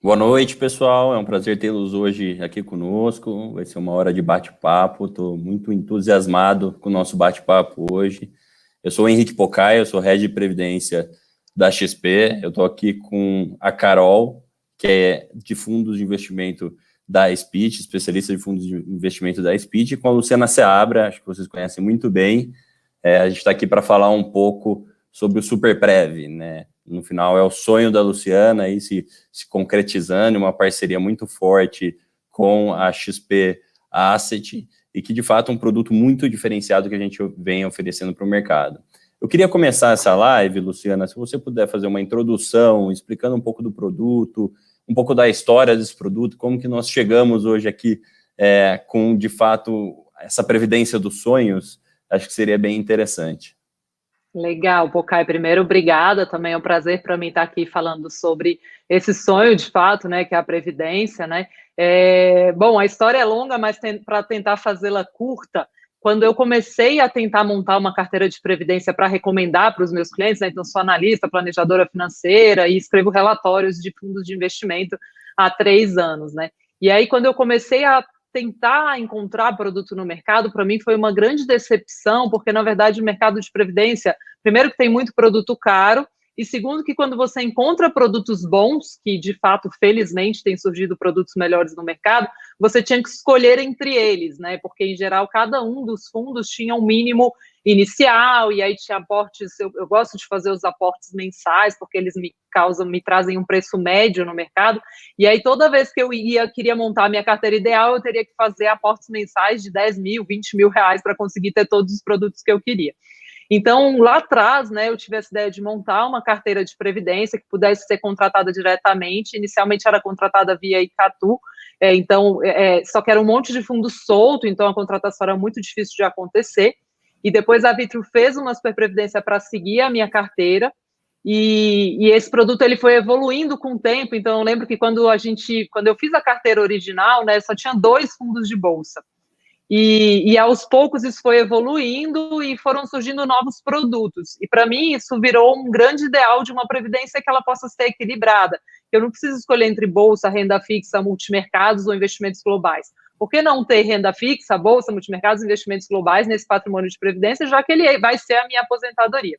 Boa noite, pessoal. É um prazer tê-los hoje aqui conosco. Vai ser uma hora de bate-papo. Estou muito entusiasmado com o nosso bate-papo hoje. Eu sou o Henrique Pocai, eu sou Head de Previdência da XP. Eu estou aqui com a Carol, que é de fundos de investimento da Speed, especialista de fundos de investimento da Speed, e com a Luciana Seabra, acho que vocês conhecem muito bem. A gente está aqui para falar um pouco sobre o Superprev, né? No final é o sonho da Luciana aí se concretizando, uma parceria muito forte com a XP Asset e que de fato é um produto muito diferenciado que a gente vem oferecendo para o mercado. Eu queria começar essa live, Luciana, se você puder fazer uma introdução, explicando um pouco do produto, um pouco da história desse produto, como que nós chegamos hoje aqui com, de fato, essa previdência dos sonhos, acho que seria bem interessante. Legal, Pocai. Primeiro, obrigada. Também é um prazer para mim estar aqui falando sobre esse sonho, de fato, né, que é a Previdência, né? Bom, a história é longa, mas para tentar fazê-la curta, quando eu comecei a tentar montar uma carteira de Previdência para recomendar para os meus clientes, né, então sou analista, planejadora financeira e escrevo relatórios de fundos de investimento há 3 anos, né? E aí, quando eu comecei a tentar encontrar produto no mercado, para mim foi uma grande decepção, porque, na verdade, o mercado de previdência, primeiro que tem muito produto caro, e segundo que quando você encontra produtos bons, que de fato, felizmente, tem surgido produtos melhores no mercado, você tinha que escolher entre eles, né? Porque, em geral, cada um dos fundos tinha um mínimo inicial, e aí tinha aportes, eu gosto de fazer os aportes mensais, porque eles me trazem um preço médio no mercado, e aí toda vez que eu queria montar a minha carteira ideal, eu teria que fazer aportes mensais de 10 mil, 20 mil reais para conseguir ter todos os produtos que eu queria. Então, lá atrás, né, eu tive essa ideia de montar uma carteira de previdência que pudesse ser contratada diretamente. Inicialmente era contratada via Icatu, só que era um monte de fundo solto, então a contratação era muito difícil de acontecer. E depois a Vitru fez uma superprevidência para seguir a minha carteira, e esse produto ele foi evoluindo com o tempo. Então eu lembro que quando eu fiz a carteira original, né, só tinha 2 fundos de bolsa. E aos poucos isso foi evoluindo e foram surgindo novos produtos. E para mim isso virou um grande ideal de uma previdência que ela possa ser equilibrada. Eu não preciso escolher entre bolsa, renda fixa, multimercados ou investimentos globais. Por que não ter renda fixa, bolsa, multimercados, investimentos globais nesse patrimônio de previdência, já que ele vai ser a minha aposentadoria?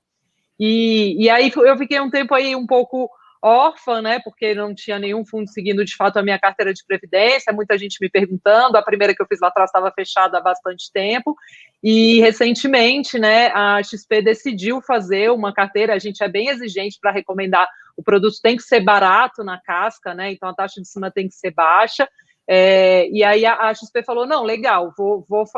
E aí eu fiquei um tempo aí um pouco órfã, né, porque não tinha nenhum fundo seguindo de fato a minha carteira de previdência, muita gente me perguntando, a primeira que eu fiz lá atrás estava fechada há bastante tempo, e recentemente, né, a XP decidiu fazer uma carteira. A gente é bem exigente para recomendar, o produto tem que ser barato na casca, né, então a taxa de cima tem que ser baixa, e aí a XP falou, não, legal,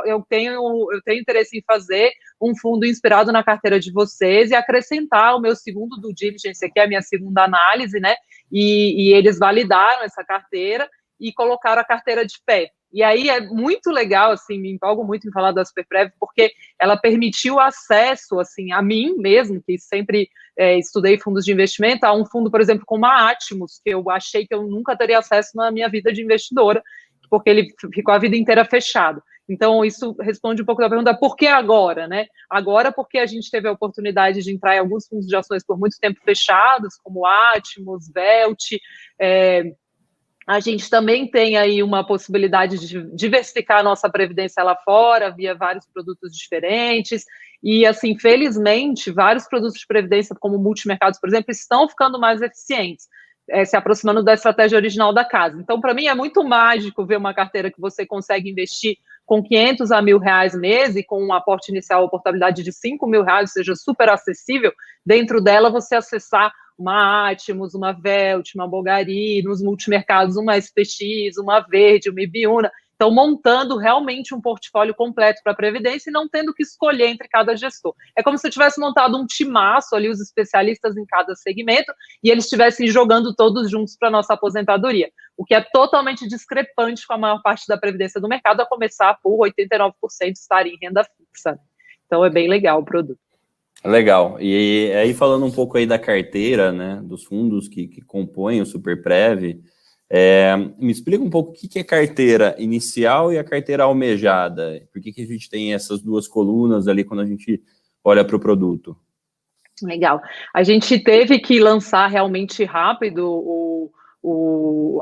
eu tenho interesse em fazer um fundo inspirado na carteira de vocês e acrescentar o meu segundo due diligence, que é a minha segunda análise, né? E eles validaram essa carteira e colocaram a carteira de pé. E aí é muito legal, assim, me empolgo muito em falar da Superprev, porque ela permitiu acesso, assim, a mim mesmo, que sempre estudei fundos de investimento, a um fundo, por exemplo, como a Atmos, que eu achei que eu nunca teria acesso na minha vida de investidora, porque ele ficou a vida inteira fechado. Então, isso responde um pouco da pergunta, por que agora, né? Agora porque a gente teve a oportunidade de entrar em alguns fundos de ações por muito tempo fechados, como Atmos, Velt. A gente também tem aí uma possibilidade de diversificar a nossa previdência lá fora, via vários produtos diferentes. E, assim, felizmente, vários produtos de previdência, como multimercados, por exemplo, estão ficando mais eficientes, se aproximando da estratégia original da casa. Então, para mim, é muito mágico ver uma carteira que você consegue investir com 500 a 1.000 reais mês e com um aporte inicial, a portabilidade de 5 mil reais, ou seja, super acessível. Dentro dela, você acessar uma Atmos, uma Velt, uma Bulgari, nos multimercados, uma SPX, uma Verde, uma Ibiúna. Então, montando realmente um portfólio completo para a Previdência e não tendo que escolher entre cada gestor. É como se eu tivesse montado um timaço ali, os especialistas em cada segmento, e eles estivessem jogando todos juntos para a nossa aposentadoria, o que é totalmente discrepante com a maior parte da Previdência do mercado, a começar por 89% estar em renda fixa. Então, é bem legal o produto. Legal. E aí, falando um pouco aí da carteira, né, dos fundos que compõem o Superprev, me explica um pouco o que é carteira inicial e a carteira almejada. Por que a gente tem essas duas colunas ali quando a gente olha para o produto? Legal. A gente teve que lançar realmente rápido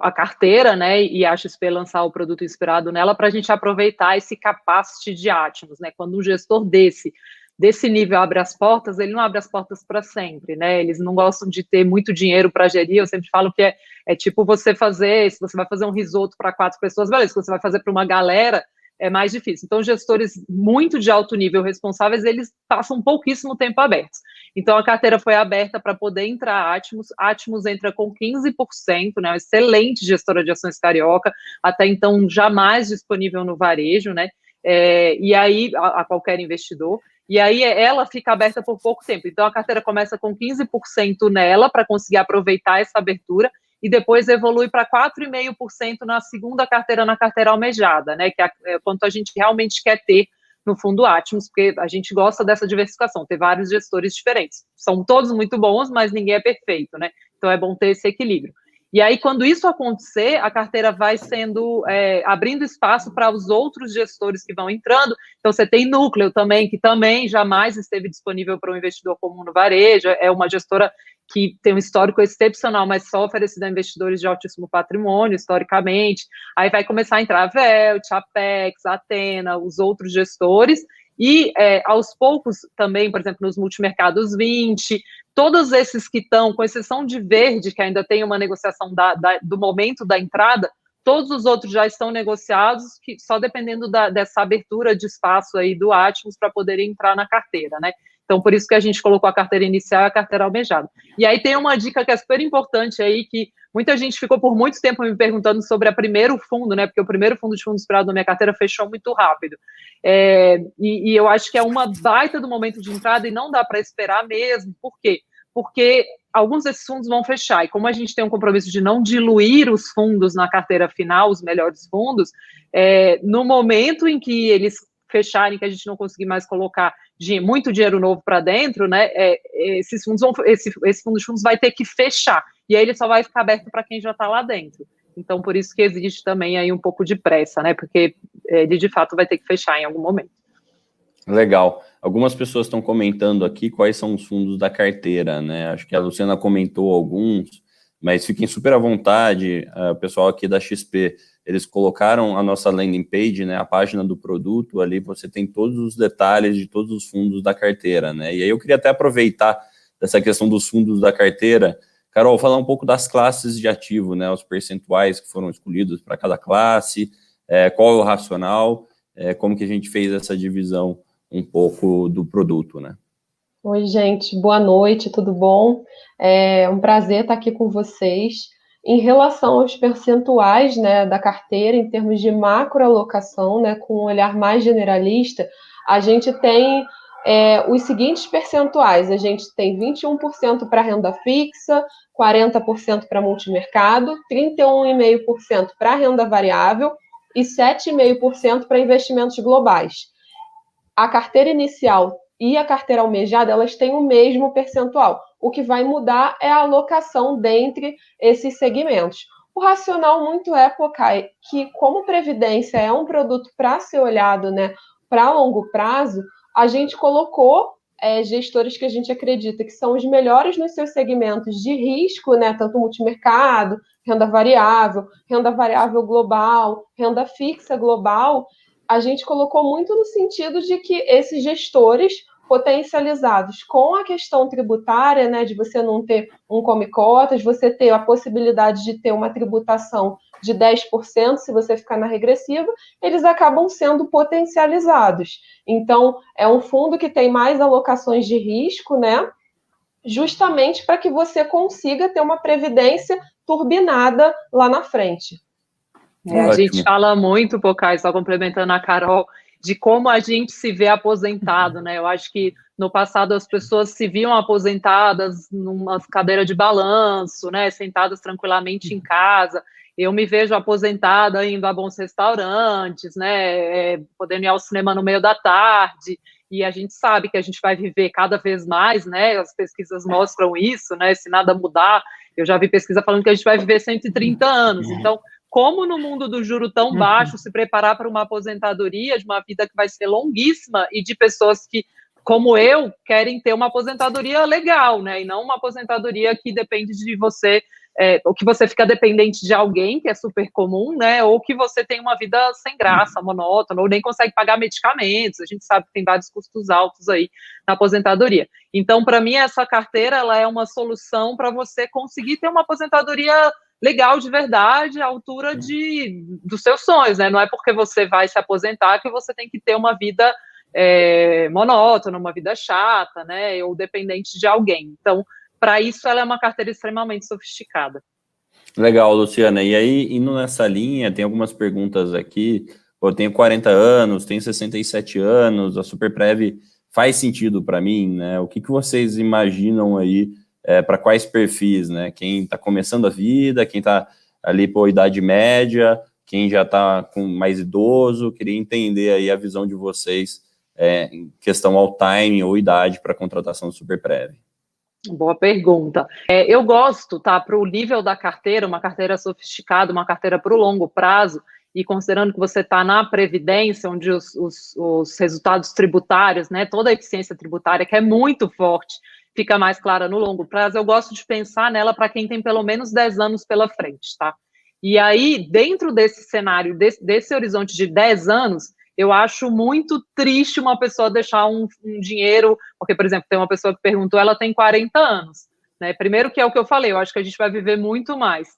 a carteira, né, e a XP lançar o produto inspirado nela para a gente aproveitar esse capacity de Atmos, né, quando um gestor desse nível abre as portas, ele não abre as portas para sempre, né, eles não gostam de ter muito dinheiro para gerir, eu sempre falo que é tipo você fazer, se você vai fazer um risoto para 4 pessoas, beleza, se você vai fazer para uma galera, é mais difícil. Então, gestores muito de alto nível responsáveis, eles passam pouquíssimo tempo abertos. Então, a carteira foi aberta para poder entrar a Atmos entra com 15%, né, uma excelente gestora de ações carioca, até então jamais disponível no varejo, né, e aí, a qualquer investidor, e aí ela fica aberta por pouco tempo. Então, a carteira começa com 15% nela, para conseguir aproveitar essa abertura, e depois evolui para 4,5% na segunda carteira, na carteira almejada, né, que é quanto a gente realmente quer ter no fundo Atmos, porque a gente gosta dessa diversificação, ter vários gestores diferentes. São todos muito bons, mas ninguém é perfeito, né? Então é bom ter esse equilíbrio. E aí, quando isso acontecer, a carteira vai sendo, abrindo espaço para os outros gestores que vão entrando. Então, você tem Núcleo também, que também jamais esteve disponível para um investidor comum no varejo, é uma gestora que tem um histórico excepcional, mas só oferecida a investidores de altíssimo patrimônio, historicamente. Aí vai começar a entrar a Velt, a Apex, a Athena, os outros gestores, e aos poucos também, por exemplo, nos multimercados 20, todos esses que estão, com exceção de Verde, que ainda tem uma negociação do momento da entrada, todos os outros já estão negociados, que só dependendo dessa abertura de espaço aí do Atmos para poderem entrar na carteira, né? Então, por isso que a gente colocou a carteira inicial e a carteira almejada. E aí tem uma dica que é super importante aí, que muita gente ficou por muito tempo me perguntando sobre o primeiro fundo, né? Porque o primeiro fundo de fundo inspirado na minha carteira fechou muito rápido. E eu acho que é uma baita do momento de entrada e não dá para esperar mesmo. Por quê? Porque alguns desses fundos vão fechar. E como a gente tem um compromisso de não diluir os fundos na carteira final, os melhores fundos, no momento em que eles fecharem, que a gente não conseguir mais colocar muito dinheiro novo para dentro, né, esse fundo de fundos vai ter que fechar, e aí ele só vai ficar aberto para quem já está lá dentro. Então, por isso que existe também aí um pouco de pressa, né, porque ele de fato vai ter que fechar em algum momento. Legal. Algumas pessoas estão comentando aqui quais são os fundos da carteira, né, acho que a Luciana comentou alguns, mas fiquem super à vontade, o pessoal aqui da XP, eles colocaram a nossa landing page, né, a página do produto, ali você tem todos os detalhes de todos os fundos da carteira, né, e aí eu queria até aproveitar dessa questão dos fundos da carteira, Carol, falar um pouco das classes de ativo, né, os percentuais que foram escolhidos para cada classe, qual é o racional, como que a gente fez essa divisão um pouco do produto, né. Oi, gente, boa noite, tudo bom? É um prazer estar aqui com vocês. Em relação aos percentuais, né, da carteira, em termos de macroalocação, né, com um olhar mais generalista, a gente tem os seguintes percentuais. A gente tem 21% para renda fixa, 40% para multimercado, 31,5% para renda variável e 7,5% para investimentos globais. A carteira inicial e a carteira almejada, elas têm o mesmo percentual. O que vai mudar é a alocação dentre esses segmentos. O racional muito Pocai, que como previdência é um produto para ser olhado, né, para longo prazo, a gente colocou gestores que a gente acredita que são os melhores nos seus segmentos de risco, né, tanto multimercado, renda variável global, renda fixa global. A gente colocou muito no sentido de que esses gestores potencializados com a questão tributária, né, de você não ter um come-cotas, você ter a possibilidade de ter uma tributação de 10% se você ficar na regressiva, eles acabam sendo potencializados. Então, é um fundo que tem mais alocações de risco, né, justamente para que você consiga ter uma previdência turbinada lá na frente. A gente fala muito, Pocai, só complementando a Carol, de como a gente se vê aposentado, né? Eu acho que no passado as pessoas se viam aposentadas numa cadeira de balanço, né? Sentadas tranquilamente em casa. Eu me vejo aposentada indo a bons restaurantes, né? Podendo ir ao cinema no meio da tarde. E a gente sabe que a gente vai viver cada vez mais, né? As pesquisas mostram isso, né? Se nada mudar, eu já vi pesquisa falando que a gente vai viver 130 anos. Então, como no mundo do juro tão baixo, se preparar para uma aposentadoria, de uma vida que vai ser longuíssima, e de pessoas que, como eu, querem ter uma aposentadoria legal, né, e não uma aposentadoria que depende de você ou que você fica dependente de alguém, que é super comum, né, ou que você tem uma vida sem graça, monótona, ou nem consegue pagar medicamentos, a gente sabe que tem vários custos altos aí na aposentadoria. Então, para mim, essa carteira, ela é uma solução para você conseguir ter uma aposentadoria legal de verdade, à altura dos seus sonhos, né, não é porque você vai se aposentar que você tem que ter uma vida monótona, uma vida chata, né, ou dependente de alguém. Então, para isso, ela é uma carteira extremamente sofisticada. Legal, Luciana. E aí, indo nessa linha, tem algumas perguntas aqui. Eu tenho 40 anos, tenho 67 anos, a Superprev faz sentido para mim, né? O que vocês imaginam aí para quais perfis, né? Quem está começando a vida, quem está ali por idade média, quem já está com mais idoso. Queria entender aí a visão de vocês em questão ao time ou idade para a contratação do Superprev. Boa pergunta. Eu gosto, tá, para o nível da carteira, uma carteira sofisticada, uma carteira para o longo prazo, e considerando que você está na Previdência, onde os resultados tributários, né, toda a eficiência tributária, que é muito forte, fica mais clara no longo prazo, eu gosto de pensar nela para quem tem pelo menos 10 anos pela frente, tá? E aí, dentro desse cenário, desse horizonte de 10 anos, eu acho muito triste uma pessoa deixar um dinheiro, porque, por exemplo, tem uma pessoa que perguntou, ela tem 40 anos, né? Primeiro, que é o que eu falei, eu acho que a gente vai viver muito mais.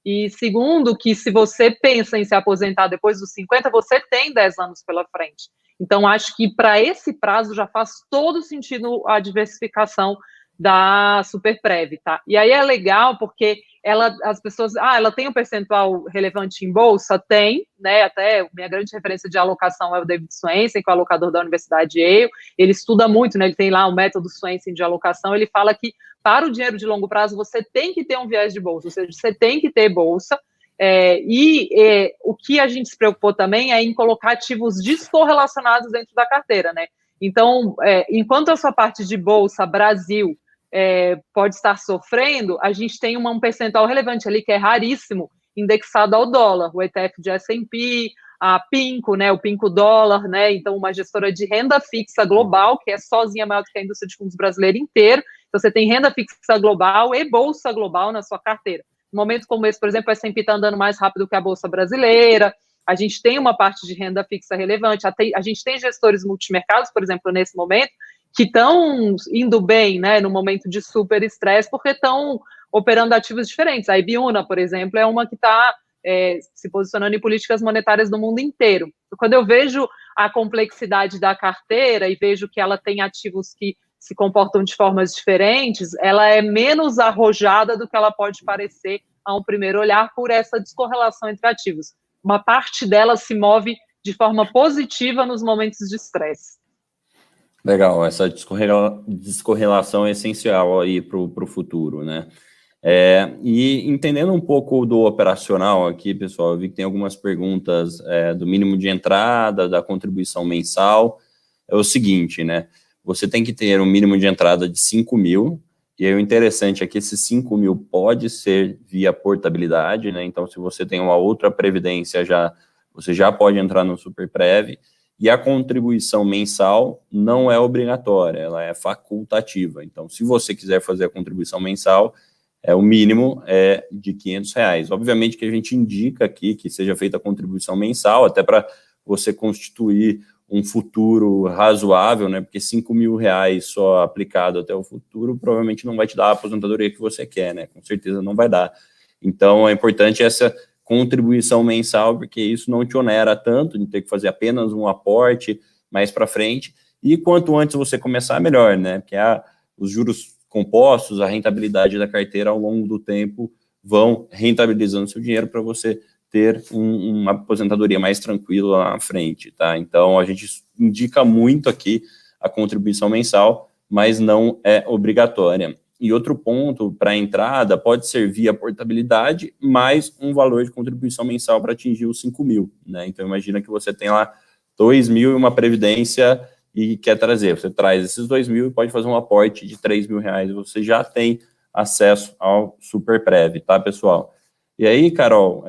E segundo, que se você pensa em se aposentar depois dos 50, você tem 10 anos pela frente. Então, acho que para esse prazo já faz todo sentido a diversificação da Superprev, tá? E aí é legal porque as pessoas, ela tem um percentual relevante em bolsa? Tem, né? Até minha grande referência de alocação é o David Swensen, que é o alocador da Universidade Yale. Ele estuda muito, né? Ele tem lá o método Swensen de alocação. Ele fala que para o dinheiro de longo prazo você tem que ter um viés de bolsa, ou seja, você tem que ter bolsa. O que a gente se preocupou também é em colocar ativos descorrelacionados dentro da carteira, né? Então, enquanto a sua parte de bolsa Brasil pode estar sofrendo, a gente tem um percentual relevante ali, que é raríssimo, indexado ao dólar, o ETF de S&P, a PINCO, né, o PINCO dólar, né, então uma gestora de renda fixa global, que é sozinha maior do que a indústria de fundos brasileira inteira, então você tem renda fixa global e bolsa global na sua carteira. No momento como esse, por exemplo, o S&P está andando mais rápido que a bolsa brasileira, a gente tem uma parte de renda fixa relevante, a gente tem gestores multimercados, por exemplo, nesse momento, que estão indo bem, né, no momento de super estresse, porque estão operando ativos diferentes. A Ibiúna, por exemplo, é uma que está se posicionando em políticas monetárias no mundo inteiro. Quando eu vejo a complexidade da carteira e vejo que ela tem ativos que se comportam de formas diferentes, ela é menos arrojada do que ela pode parecer a um primeiro olhar por essa descorrelação entre ativos. Uma parte dela se move de forma positiva nos momentos de estresse. Legal, essa descorrelação é essencial aí para o futuro, né? E entendendo um pouco do operacional aqui, pessoal, eu vi que tem algumas perguntas do mínimo de entrada, da contribuição mensal. É o seguinte, né? Você tem que ter um mínimo de entrada de 5 mil, e aí o interessante é que esses 5 mil pode ser via portabilidade, né? Então, se você tem uma outra previdência, você já pode entrar no Superprev. E a contribuição mensal não é obrigatória, ela é facultativa. Então, se você quiser fazer a contribuição mensal, o mínimo é de R$500. Obviamente que a gente indica aqui que seja feita a contribuição mensal, até para você constituir um futuro razoável, né? Porque R$5.000 só aplicado até o futuro provavelmente não vai te dar a aposentadoria que você quer, né? Com certeza não vai dar. Então, é importante essa contribuição mensal, porque isso não te onera tanto de ter que fazer apenas um aporte mais para frente, e quanto antes você começar, melhor, né? Porque os juros compostos, a rentabilidade da carteira ao longo do tempo vão rentabilizando seu dinheiro para você ter uma aposentadoria mais tranquila lá na frente, tá? Então, a gente indica muito aqui a contribuição mensal, mas não é obrigatória. E outro ponto para a entrada pode ser via portabilidade, mais um valor de contribuição mensal para atingir os 5 mil, né? Então, imagina que você tem lá 2 mil e uma previdência e quer trazer. Você traz esses 2 mil e pode fazer um aporte de R$3.000, você já tem acesso ao Superprev, tá, pessoal? E aí, Carol,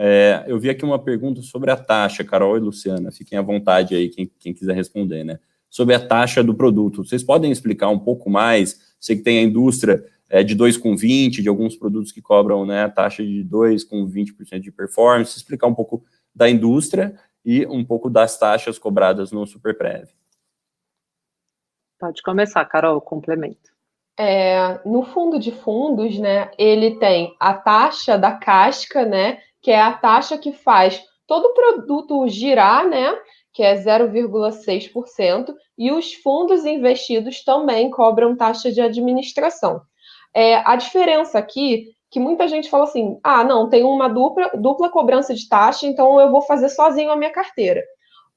eu vi aqui uma pergunta sobre a taxa, Carol e Luciana, fiquem à vontade aí, quem quiser responder, né? Sobre a taxa do produto. Vocês podem explicar um pouco mais? Sei que tem a indústria de 2,20, de alguns produtos que cobram, né, a taxa de 2,20% de performance, explicar um pouco da indústria e um pouco das taxas cobradas no Superprev. Pode começar, Carol, complemento. No fundo de fundos, né, ele tem a taxa da casca, né, que é a taxa que faz todo o produto girar, né, que é 0,6%, e os fundos investidos também cobram taxa de administração. A diferença aqui, que muita gente fala assim, não, tem uma dupla cobrança de taxa, então eu vou fazer sozinho a minha carteira.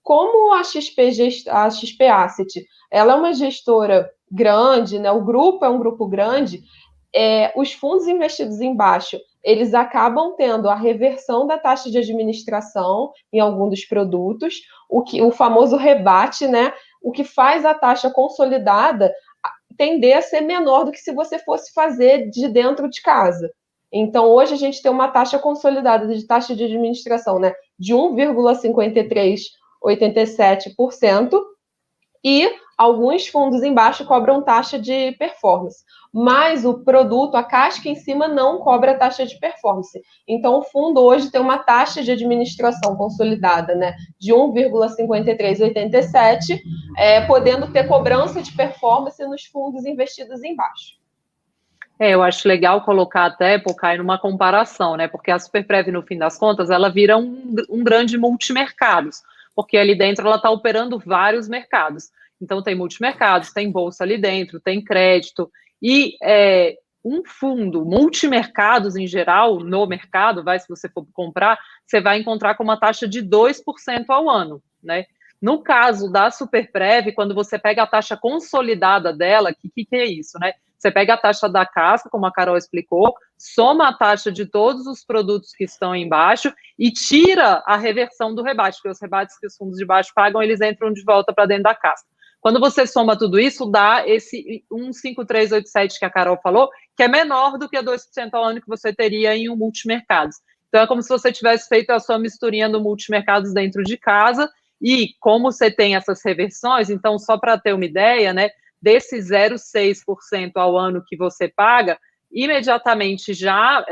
Como a XP Asset, ela é uma gestora grande, né? O grupo é um grupo grande, os fundos investidos embaixo, eles acabam tendo a reversão da taxa de administração em algum dos produtos, o famoso rebate, né? O que faz a taxa consolidada tender a ser menor do que se você fosse fazer de dentro de casa. Então, hoje a gente tem uma taxa consolidada de taxa de administração, né, de 1,5387%, e alguns fundos embaixo cobram taxa de performance. Mas o produto, a casca em cima, não cobra taxa de performance. Então, o fundo hoje tem uma taxa de administração consolidada, né, de 1,5387, podendo ter cobrança de performance nos fundos investidos embaixo. Eu acho legal colocar até, Pocai, numa comparação, né? Porque a Superprev, no fim das contas, ela vira um grande multimercados, porque ali dentro ela está operando vários mercados. Então, tem multimercados, tem bolsa ali dentro, tem crédito, e um fundo, multimercados em geral, no mercado, se você for comprar, você vai encontrar com uma taxa de 2% ao ano, né? No caso da Superprev, quando você pega a taxa consolidada dela, que é isso, né? Você pega a taxa da casca, como a Carol explicou, soma a taxa de todos os produtos que estão embaixo e tira a reversão do rebate, porque os rebates que os fundos de baixo pagam, eles entram de volta para dentro da casca. Quando você soma tudo isso, dá esse 1,5387 que a Carol falou, que é menor do que a 2% ao ano que você teria em um multimercados. Então, é como se você tivesse feito a sua misturinha do multimercados dentro de casa, e como você tem essas reversões, então, só para ter uma ideia, né, desse 0,6% ao ano que você paga, imediatamente já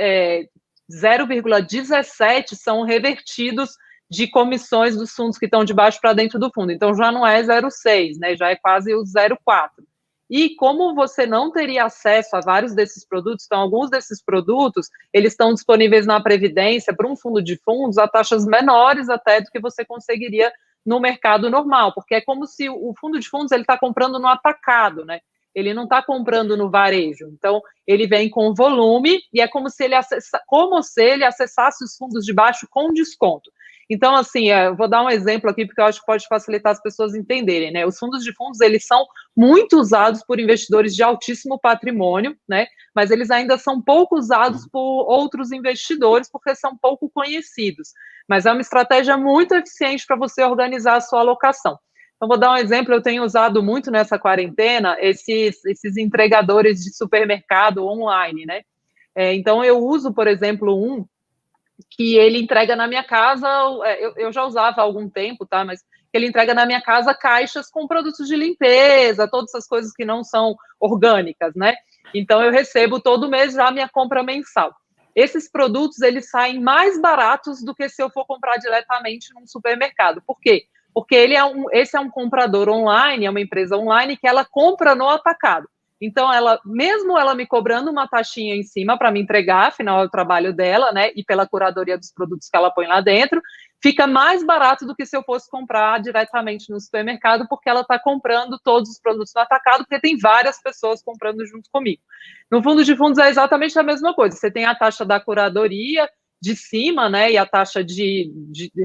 0,17% são revertidos de comissões dos fundos que estão de baixo para dentro do fundo. Então, já não é 0,6%, né? Já é quase o 0,4%. E como você não teria acesso a vários desses produtos, então alguns desses produtos, eles estão disponíveis na Previdência para um fundo de fundos a taxas menores até do que você conseguiria no mercado normal, porque é como se o fundo de fundos ele está comprando no atacado, né? Ele não está comprando no varejo. Então, ele vem com volume e é como se ele acessasse os fundos de baixo com desconto. Então, assim, eu vou dar um exemplo aqui, porque eu acho que pode facilitar as pessoas entenderem, né? Os fundos de fundos, eles são muito usados por investidores de altíssimo patrimônio, né? Mas eles ainda são pouco usados por outros investidores, porque são pouco conhecidos. Mas é uma estratégia muito eficiente para você organizar a sua alocação. Então, vou dar um exemplo, eu tenho usado muito nessa quarentena esses entregadores de supermercado online, né? Então, eu uso, por exemplo, que ele entrega na minha casa, eu já usava há algum tempo, tá? Mas ele entrega na minha casa caixas com produtos de limpeza, todas essas coisas que não são orgânicas, né? Então, eu recebo todo mês já a minha compra mensal. Esses produtos, eles saem mais baratos do que se eu for comprar diretamente num supermercado. Por quê? Porque esse é um comprador online, é uma empresa online que ela compra no atacado. Então, mesmo ela me cobrando uma taxinha em cima para me entregar, afinal é o trabalho dela, né? E pela curadoria dos produtos que ela põe lá dentro, fica mais barato do que se eu fosse comprar diretamente no supermercado, porque ela está comprando todos os produtos no atacado, porque tem várias pessoas comprando junto comigo. No fundo de fundos é exatamente a mesma coisa. Você tem a taxa da curadoria de cima, né? E a taxa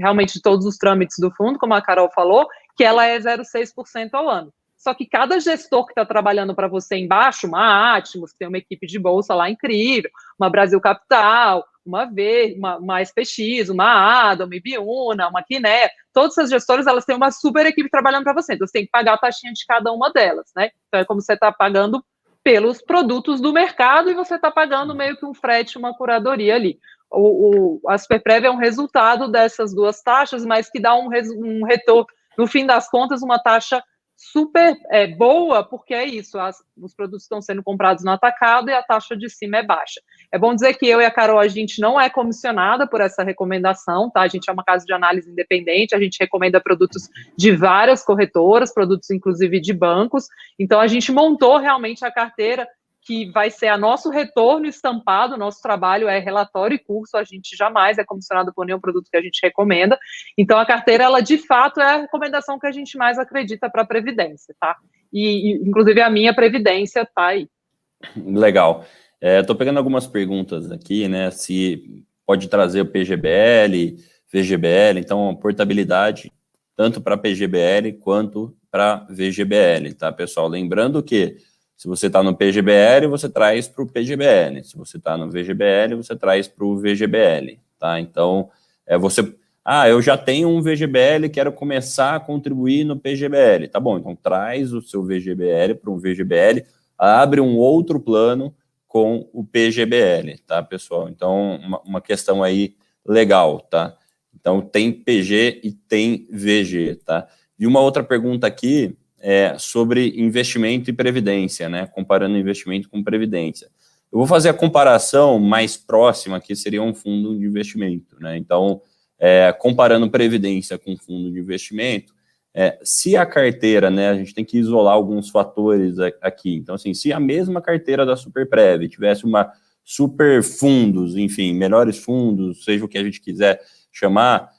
realmente de todos os trâmites do fundo, como a Carol falou, que ela é 0,6% ao ano. Só que cada gestor que está trabalhando para você embaixo, uma Atmos, tem uma equipe de bolsa lá incrível, uma Brasil Capital, uma SPX, uma ADA, uma Ibiúna, uma Quiné, todas essas gestoras, elas têm uma super equipe trabalhando para você, então você tem que pagar a taxinha de cada uma delas, né? Então é como você está pagando pelos produtos do mercado e você está pagando meio que um frete, uma curadoria ali. A Superprev é um resultado dessas duas taxas, mas que dá um retorno, no fim das contas, uma taxa super boa, porque é isso, os produtos estão sendo comprados no atacado e a taxa de cima é baixa. É bom dizer que eu e a Carol, a gente não é comissionada por essa recomendação, tá? A gente é uma casa de análise independente, a gente recomenda produtos de várias corretoras, produtos inclusive de bancos, então a gente montou realmente a carteira que vai ser a nosso retorno estampado, nosso trabalho é relatório e curso, a gente jamais é comissionado por nenhum produto que a gente recomenda, então a carteira, ela de fato é a recomendação que a gente mais acredita para a Previdência, tá? E inclusive a minha Previdência tá aí. Legal. Estou pegando algumas perguntas aqui, né, se pode trazer o PGBL, VGBL, então portabilidade tanto para PGBL quanto para VGBL, tá, pessoal? Lembrando que se você está no PGBL, você traz para o PGBL. Se você está no VGBL, você traz para o VGBL, tá? Então, eu já tenho um VGBL, quero começar a contribuir no PGBL. Tá bom, então traz o seu VGBL para um VGBL, abre um outro plano com o PGBL, tá, pessoal? Então, uma questão aí legal, tá? Então, tem PG e tem VG, tá? E uma outra pergunta aqui sobre investimento e previdência, né? Comparando investimento com previdência. Eu vou fazer a comparação mais próxima, que seria um fundo de investimento, né? Então, comparando previdência com fundo de investimento, se a carteira, né, a gente tem que isolar alguns fatores aqui. Então, assim, se a mesma carteira da Superprev tivesse uma super fundos, enfim, melhores fundos, seja o que a gente quiser chamar,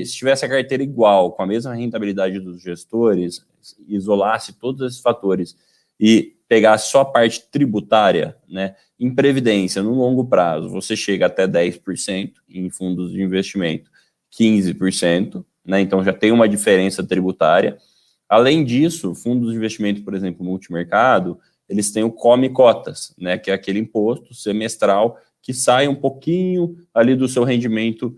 se tivesse a carteira igual, com a mesma rentabilidade dos gestores, isolasse todos esses fatores e pegasse só a parte tributária, né, em previdência, no longo prazo, você chega até 10%, em fundos de investimento, 15%, né, então já tem uma diferença tributária. Além disso, fundos de investimento, por exemplo, multimercado, eles têm o Come Cotas, né, que é aquele imposto semestral que sai um pouquinho ali do seu rendimento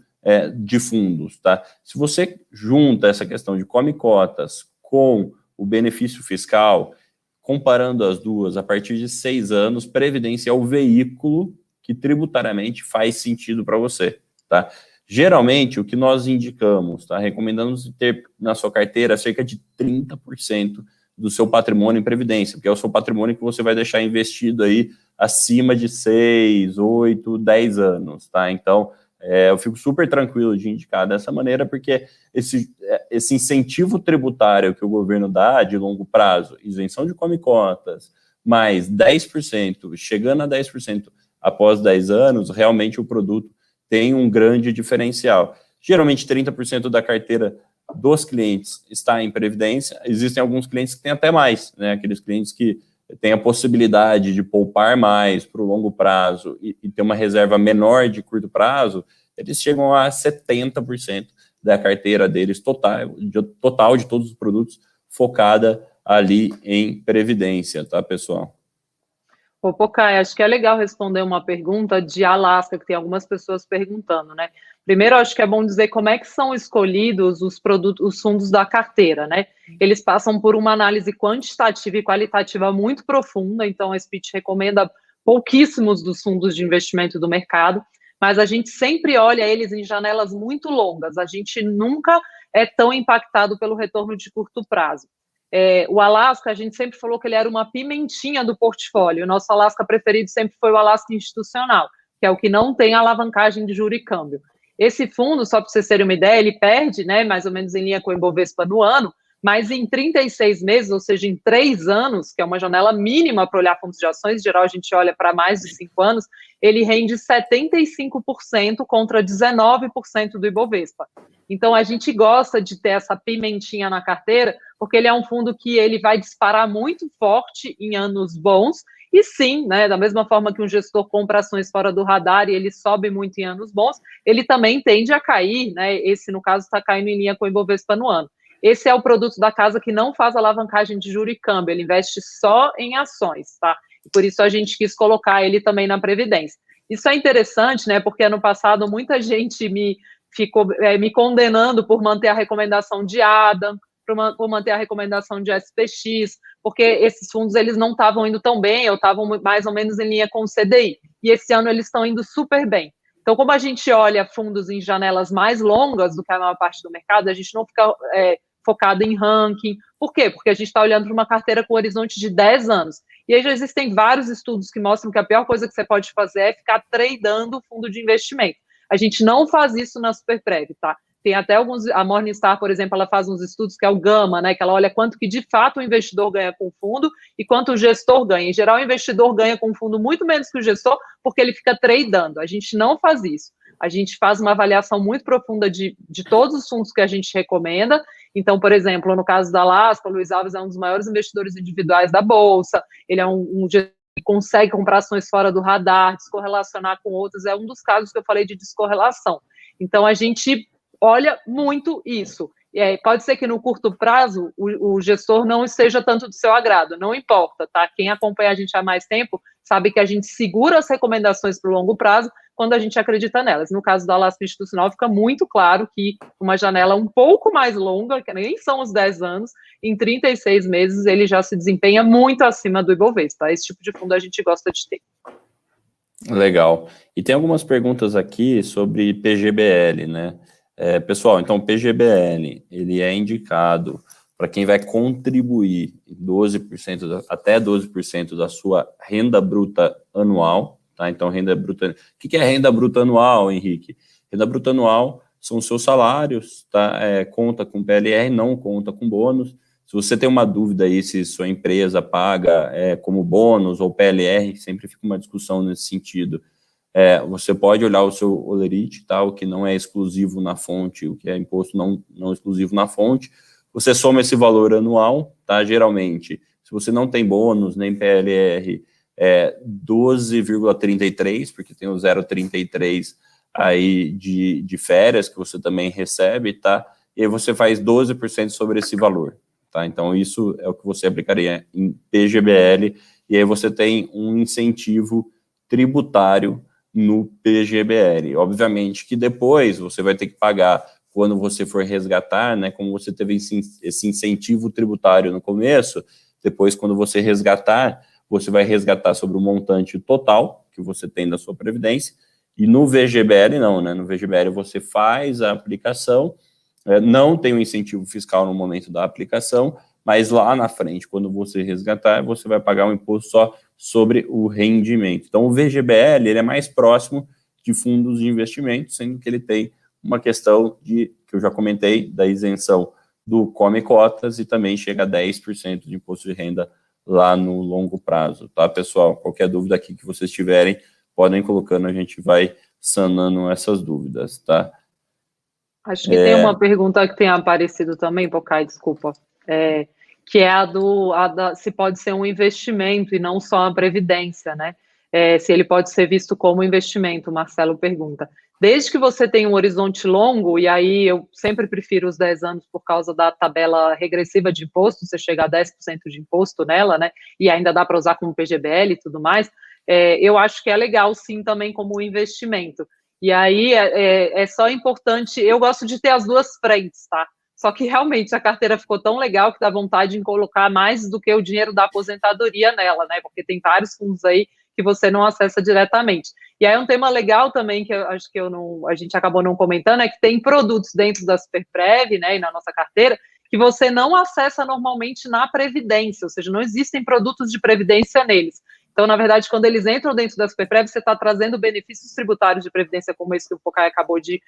de fundos, tá? Se você junta essa questão de Come Cotas com o benefício fiscal, comparando as duas, a partir de 6 anos, previdência é o veículo que tributariamente faz sentido para você, tá? Geralmente, o que nós indicamos, tá? Recomendamos ter na sua carteira cerca de 30% do seu patrimônio em previdência, porque é o seu patrimônio que você vai deixar investido aí acima de 6, 8, 10 anos, tá? Então, eu fico super tranquilo de indicar dessa maneira, porque esse incentivo tributário que o governo dá de longo prazo, isenção de come cotas, mais 10%, chegando a 10% após 10 anos, realmente o produto tem um grande diferencial. Geralmente 30% da carteira dos clientes está em previdência, existem alguns clientes que têm até mais, né? Aqueles clientes que têm a possibilidade de poupar mais para o longo prazo e ter uma reserva menor de curto prazo, eles chegam a 70% da carteira deles total de todos os produtos focada ali em previdência, tá, pessoal? Ô, Pocai, acho que é legal responder uma pergunta de Alasca, que tem algumas pessoas perguntando, né? Primeiro, acho que é bom dizer como é que são escolhidos os produtos, os fundos da carteira, né? Eles passam por uma análise quantitativa e qualitativa muito profunda, então a SPIT recomenda pouquíssimos dos fundos de investimento do mercado, mas a gente sempre olha eles em janelas muito longas, a gente nunca é tão impactado pelo retorno de curto prazo. O Alasca, a gente sempre falou que ele era uma pimentinha do portfólio. O nosso Alasca preferido sempre foi o Alasca institucional, que é o que não tem alavancagem de juro e câmbio. Esse fundo, só para vocês terem uma ideia, ele perde, né, mais ou menos em linha com o Ibovespa no ano, mas em 36 meses, ou seja, em 3 anos, que é uma janela mínima para olhar fundos de ações, em geral a gente olha para mais de 5 anos, ele rende 75% contra 19% do Ibovespa. Então, a gente gosta de ter essa pimentinha na carteira, porque ele é um fundo que ele vai disparar muito forte em anos bons, e sim, né, da mesma forma que um gestor compra ações fora do radar e ele sobe muito em anos bons, ele também tende a cair, né, esse, no caso, está caindo em linha com o Ibovespa no ano. Esse é o produto da casa que não faz alavancagem de juro e câmbio, ele investe só em ações, tá? E por isso a gente quis colocar ele também na Previdência. Isso é interessante, né, porque ano passado muita gente ficou me condenando por manter a recomendação de ADA, por manter a recomendação de SPX, porque esses fundos eles não estavam indo tão bem, ou estavam mais ou menos em linha com o CDI, e esse ano eles estão indo super bem. Então, como a gente olha fundos em janelas mais longas do que a maior parte do mercado, a gente não fica focada em ranking. Por quê? Porque a gente está olhando para uma carteira com horizonte de 10 anos. E aí já existem vários estudos que mostram que a pior coisa que você pode fazer é ficar tradando o fundo de investimento. A gente não faz isso na Superprev, tá? Tem até alguns, a Morningstar, por exemplo, ela faz uns estudos que é o Gama, né? Que ela olha quanto que de fato o investidor ganha com o fundo e quanto o gestor ganha. Em geral, o investidor ganha com o fundo muito menos que o gestor, porque ele fica tradando. A gente não faz isso. A gente faz uma avaliação muito profunda de todos os fundos que a gente recomenda. Então, por exemplo, no caso da Laspa, o Luiz Alves é um dos maiores investidores individuais da Bolsa, ele é um gestor que consegue comprar ações fora do radar, descorrelacionar com outras, é um dos casos que eu falei de descorrelação. Então, a gente olha muito isso. E pode ser que no curto prazo o gestor não esteja tanto do seu agrado, não importa, tá? Quem acompanha a gente há mais tempo sabe que a gente segura as recomendações para o longo prazo quando a gente acredita nelas. No caso da Lasp Institucional, fica muito claro que uma janela um pouco mais longa, que nem são os 10 anos, em 36 meses ele já se desempenha muito acima do Ibovespa. Tá? Esse tipo de fundo a gente gosta de ter. Legal. E tem algumas perguntas aqui sobre PGBL, né? Pessoal, então o PGBL, ele é indicado para quem vai contribuir 12%, até 12% da sua renda bruta anual, tá? Então, renda bruta... O que é renda bruta anual, Henrique? Renda bruta anual são os seus salários, tá? Conta com PLR, não conta com bônus. Se você tem uma dúvida aí se sua empresa paga como bônus ou PLR, sempre fica uma discussão nesse sentido. Você pode olhar o seu Olerite, tá? O que não é exclusivo na fonte, o que é imposto não exclusivo na fonte. Você soma esse valor anual, tá? Geralmente, se você não tem bônus nem PLR, 12,33, porque tem o 0,33 aí de férias que você também recebe, tá? E aí você faz 12% sobre esse valor, tá? Então, isso é o que você aplicaria em PGBL, e aí você tem um incentivo tributário no PGBL. Obviamente que depois você vai ter que pagar quando você for resgatar, né, como você teve esse incentivo tributário no começo, depois quando você resgatar, você vai resgatar sobre o montante total que você tem da sua previdência, e no VGBL não, né, no VGBL você faz a aplicação, não tem um incentivo fiscal no momento da aplicação, mas lá na frente, quando você resgatar, você vai pagar um imposto só sobre o rendimento. Então, o VGBL ele é mais próximo de fundos de investimento, sendo que ele tem uma questão que eu já comentei, da isenção do Come Cotas e também chega a 10% de imposto de renda lá no longo prazo, tá, pessoal? Qualquer dúvida aqui que vocês tiverem, podem colocando, a gente vai sanando essas dúvidas, tá? Acho que tem uma pergunta que tem aparecido também, Pocai, desculpa, que é se pode ser um investimento e não só uma previdência, né? Se ele pode ser visto como investimento, o Marcelo pergunta. Desde que você tenha um horizonte longo, e aí eu sempre prefiro os 10 anos por causa da tabela regressiva de imposto, você chega a 10% de imposto nela, né? E ainda dá para usar como PGBL e tudo mais, eu acho que é legal sim também como investimento. E aí é só importante, eu gosto de ter as duas frentes, tá? Só que realmente a carteira ficou tão legal que dá vontade de colocar mais do que o dinheiro da aposentadoria nela, né? Porque tem vários fundos aí que você não acessa diretamente. E aí um tema legal também, que eu acho que a gente acabou não comentando, é que tem produtos dentro da Superprev, né, e na nossa carteira, que você não acessa normalmente na Previdência, ou seja, não existem produtos de Previdência neles. Então, na verdade, quando eles entram dentro da Superprev, você está trazendo benefícios tributários de Previdência, como esse que o Pocai acabou de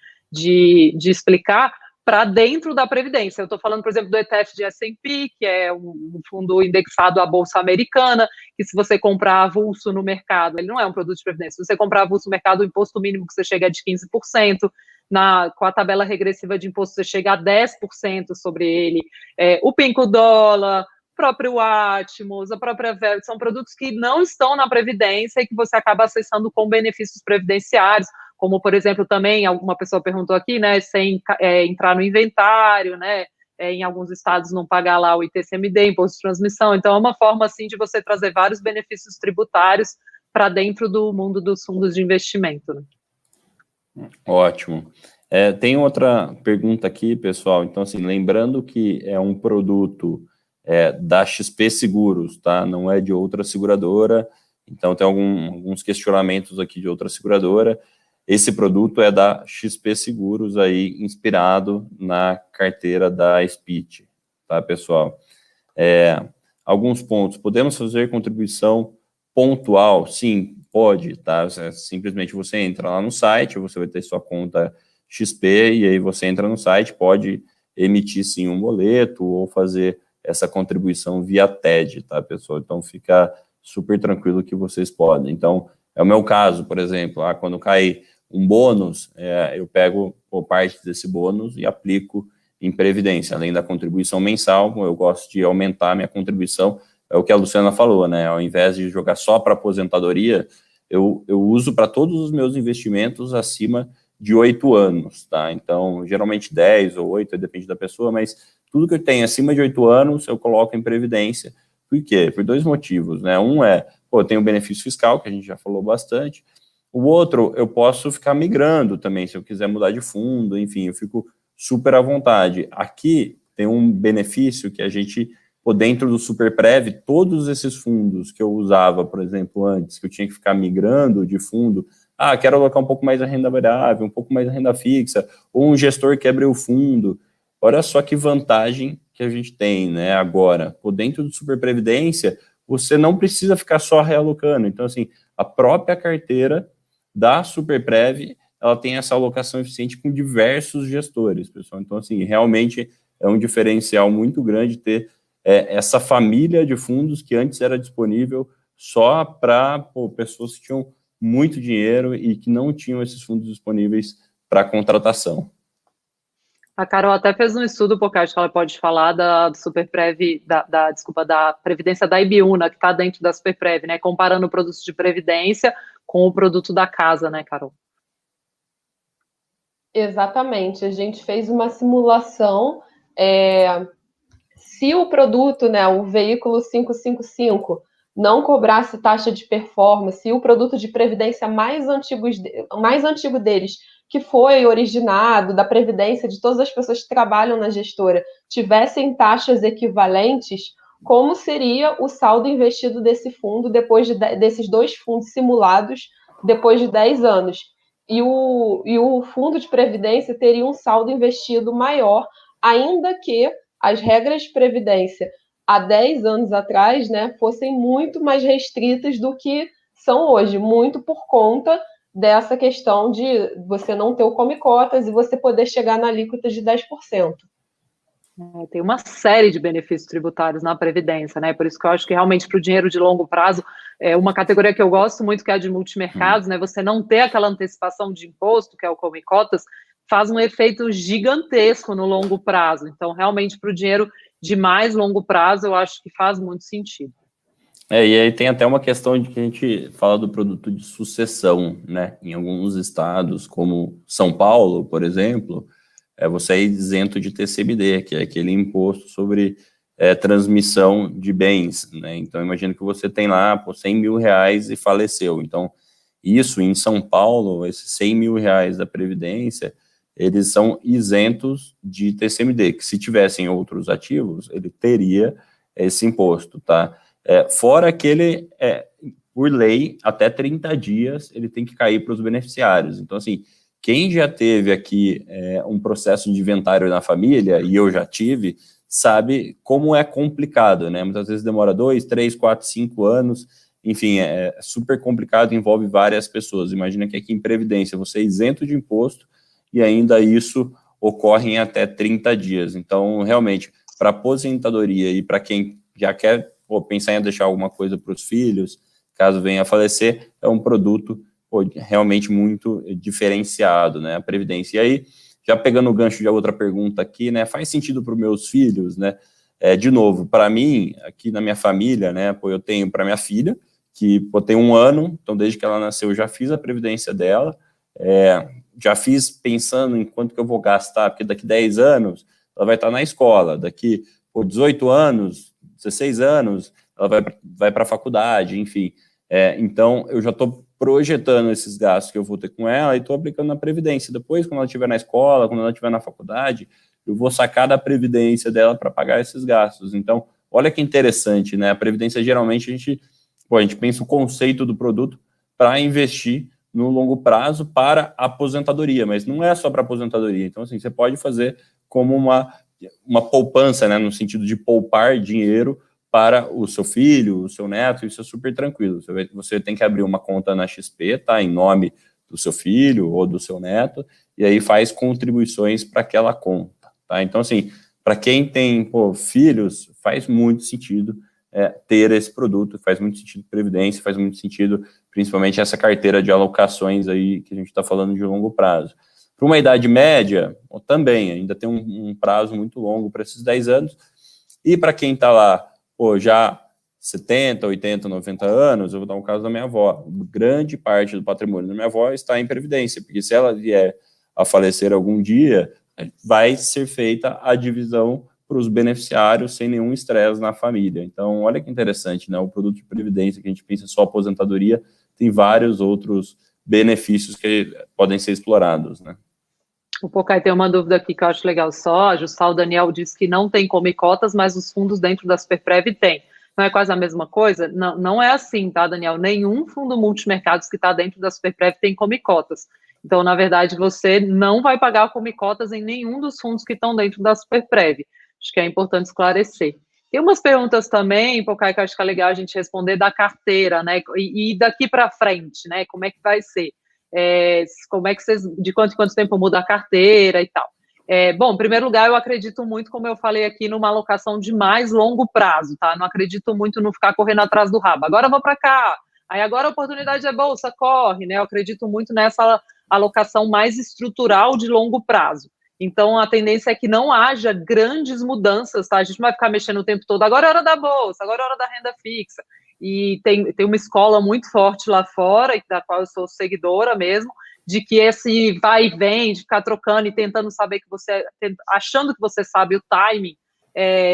explicar, para dentro da Previdência. Eu estou falando, por exemplo, do ETF de S&P, que é um fundo indexado à Bolsa Americana, que se você comprar avulso no mercado, ele não é um produto de Previdência, se você comprar avulso no mercado, o imposto mínimo que você chega é de 15%, com a tabela regressiva de imposto você chega a 10% sobre ele, o Pinco Dólar, o próprio Atmos, a própria Velo, são produtos que não estão na Previdência e que você acaba acessando com benefícios previdenciários, como, por exemplo, também, alguma pessoa perguntou aqui, né, sem entrar no inventário, né, em alguns estados não pagar lá o ITCMD, Imposto de Transmissão, então é uma forma, assim, de você trazer vários benefícios tributários para dentro do mundo dos fundos de investimento, né? Ótimo. Tem outra pergunta aqui, pessoal, então, assim, lembrando que é um produto da XP Seguros, tá, não é de outra seguradora, então tem alguns questionamentos aqui de outra seguradora. esse produto é da XP Seguros, aí, inspirado na carteira da Spit, tá, pessoal? Alguns pontos, podemos fazer contribuição pontual? Sim, pode, tá? Simplesmente você entra lá no site, você vai ter sua conta XP, e aí você entra no site, pode emitir sim um boleto, ou fazer essa contribuição via TED, tá, pessoal? Então, fica super tranquilo que vocês podem. Então, é o meu caso, por exemplo, quando cai um bônus, eu pego parte desse bônus e aplico em previdência. Além da contribuição mensal, eu gosto de aumentar a minha contribuição, é o que a Luciana falou, né? Ao invés de jogar só para aposentadoria, eu uso para todos os meus investimentos acima de 8 anos, tá? Então, geralmente 10 ou 8, depende da pessoa, mas tudo que eu tenho acima de 8 anos, eu coloco em previdência. Por quê? Por 2 motivos, né? Um eu tenho o benefício fiscal, que a gente já falou bastante. O outro, eu posso ficar migrando também, se eu quiser mudar de fundo, enfim, eu fico super à vontade. Aqui tem um benefício que a gente, dentro do Superprev, todos esses fundos que eu usava, por exemplo, antes, que eu tinha que ficar migrando de fundo, quero alocar um pouco mais a renda variável, um pouco mais a renda fixa, ou um gestor quebra o fundo. Olha só que vantagem que a gente tem, né, agora. Dentro do Superprevidência, você não precisa ficar só realocando. Então, assim, a própria carteira da Superprev, ela tem essa alocação eficiente com diversos gestores, pessoal. Então, assim, realmente é um diferencial muito grande ter essa família de fundos que antes era disponível só para pessoas que tinham muito dinheiro e que não tinham esses fundos disponíveis para contratação. A Carol até fez um estudo, porque acho que ela pode falar do Superprev, da Previdência da Ibiúna, que está dentro da Superprev, né? Comparando produtos de Previdência com o produto da casa, né, Carol? Exatamente. A gente fez uma simulação. Se o produto, né, o veículo 555, não cobrasse taxa de performance, e o produto de previdência mais antigo deles, que foi originado da previdência de todas as pessoas que trabalham na gestora, tivessem taxas equivalentes, como seria o saldo investido desse fundo desses 2 fundos simulados depois de 10 anos? E o fundo de previdência teria um saldo investido maior, ainda que as regras de previdência há 10 anos atrás, né, fossem muito mais restritas do que são hoje, muito por conta dessa questão de você não ter o come-cotas e você poder chegar na alíquota de 10%. Tem uma série de benefícios tributários na Previdência, né? Por isso que eu acho que realmente para o dinheiro de longo prazo, uma categoria que eu gosto muito, que é a de multimercados, né? Você não ter aquela antecipação de imposto, que é o come-cotas, faz um efeito gigantesco no longo prazo. Então, realmente, para o dinheiro de mais longo prazo, eu acho que faz muito sentido. E aí tem até uma questão de que a gente fala do produto de sucessão, né? Em alguns estados, como São Paulo, por exemplo, você é isento de TCMD, que é aquele imposto sobre transmissão de bens, né? Então, imagina que você tem lá por 100 mil reais e faleceu. Então, isso em São Paulo, esses 100 mil reais da Previdência, eles são isentos de TCMD, que se tivessem outros ativos, ele teria esse imposto, tá? Fora que ele, por lei, até 30 dias, ele tem que cair para os beneficiários. Então, assim, quem já teve aqui um processo de inventário na família, e eu já tive, sabe como é complicado, né? Muitas vezes demora 2, 3, 4, 5 anos, enfim, é super complicado, envolve várias pessoas. Imagina que aqui em Previdência você é isento de imposto e ainda isso ocorre em até 30 dias. Então, realmente, para aposentadoria e para quem já quer pensar em deixar alguma coisa para os filhos, caso venha a falecer, é um produto realmente muito diferenciado, né, a Previdência. E aí, já pegando o gancho de outra pergunta aqui, né, faz sentido para os meus filhos, né, de novo, para mim, aqui na minha família, né, eu tenho para minha filha, que tem 1 ano, então desde que ela nasceu eu já fiz a Previdência dela, já fiz pensando em quanto que eu vou gastar, porque daqui 10 anos ela vai estar na escola, daqui 18 anos, 16 anos, ela vai para a faculdade, enfim. Então, eu já estou projetando esses gastos que eu vou ter com ela e estou aplicando na Previdência. Depois, quando ela estiver na escola, quando ela estiver na faculdade, eu vou sacar da Previdência dela para pagar esses gastos. Então, olha que interessante, né? A Previdência, geralmente, a gente pensa o conceito do produto para investir no longo prazo para aposentadoria, mas não é só para aposentadoria. Então, assim, você pode fazer como uma poupança, né, no sentido de poupar dinheiro para o seu filho, o seu neto, isso é super tranquilo. Você tem que abrir uma conta na XP, tá, em nome do seu filho ou do seu neto, e aí faz contribuições para aquela conta, tá? Então, assim, para quem tem filhos, faz muito sentido ter esse produto, faz muito sentido previdência, faz muito sentido, principalmente essa carteira de alocações aí que a gente está falando de longo prazo. Para uma idade média, também, ainda tem um prazo muito longo para esses 10 anos, e para quem está lá, já 70, 80, 90 anos, eu vou dar um caso da minha avó, grande parte do patrimônio da minha avó está em previdência, porque se ela vier a falecer algum dia, vai ser feita a divisão para os beneficiários sem nenhum estresse na família. Então, olha que interessante, né? O produto de previdência, que a gente pensa só aposentadoria, tem vários outros benefícios que podem ser explorados, né? O Pocai tem uma dúvida aqui que eu acho legal só ajustar. O Daniel disse que não tem come cotas, mas os fundos dentro da Superprev tem. Não é quase a mesma coisa? Não, não é assim, tá, Daniel? Nenhum fundo multimercados que está dentro da Superprev tem come cotas. Então, na verdade, você não vai pagar come cotas em nenhum dos fundos que estão dentro da Superprev. Acho que é importante esclarecer. Tem umas perguntas também, Pocai, que eu acho que é legal a gente responder da carteira, né? E daqui para frente, né? Como é que vai ser? Como é que vocês, de quanto em quanto tempo muda a carteira e tal. Bom, em primeiro lugar, eu acredito muito, como eu falei aqui, numa alocação de mais longo prazo, tá? Não acredito muito no ficar correndo atrás do rabo. Agora eu vou para cá, aí agora a oportunidade é bolsa, corre, né? Eu acredito muito nessa alocação mais estrutural de longo prazo. Então, a tendência é que não haja grandes mudanças, tá? A gente não vai ficar mexendo o tempo todo, agora é hora da bolsa, agora é hora da renda fixa. E tem uma escola muito forte lá fora, da qual eu sou seguidora mesmo, de que esse vai e vem, de ficar trocando e tentando saber que você, achando que você sabe o timing,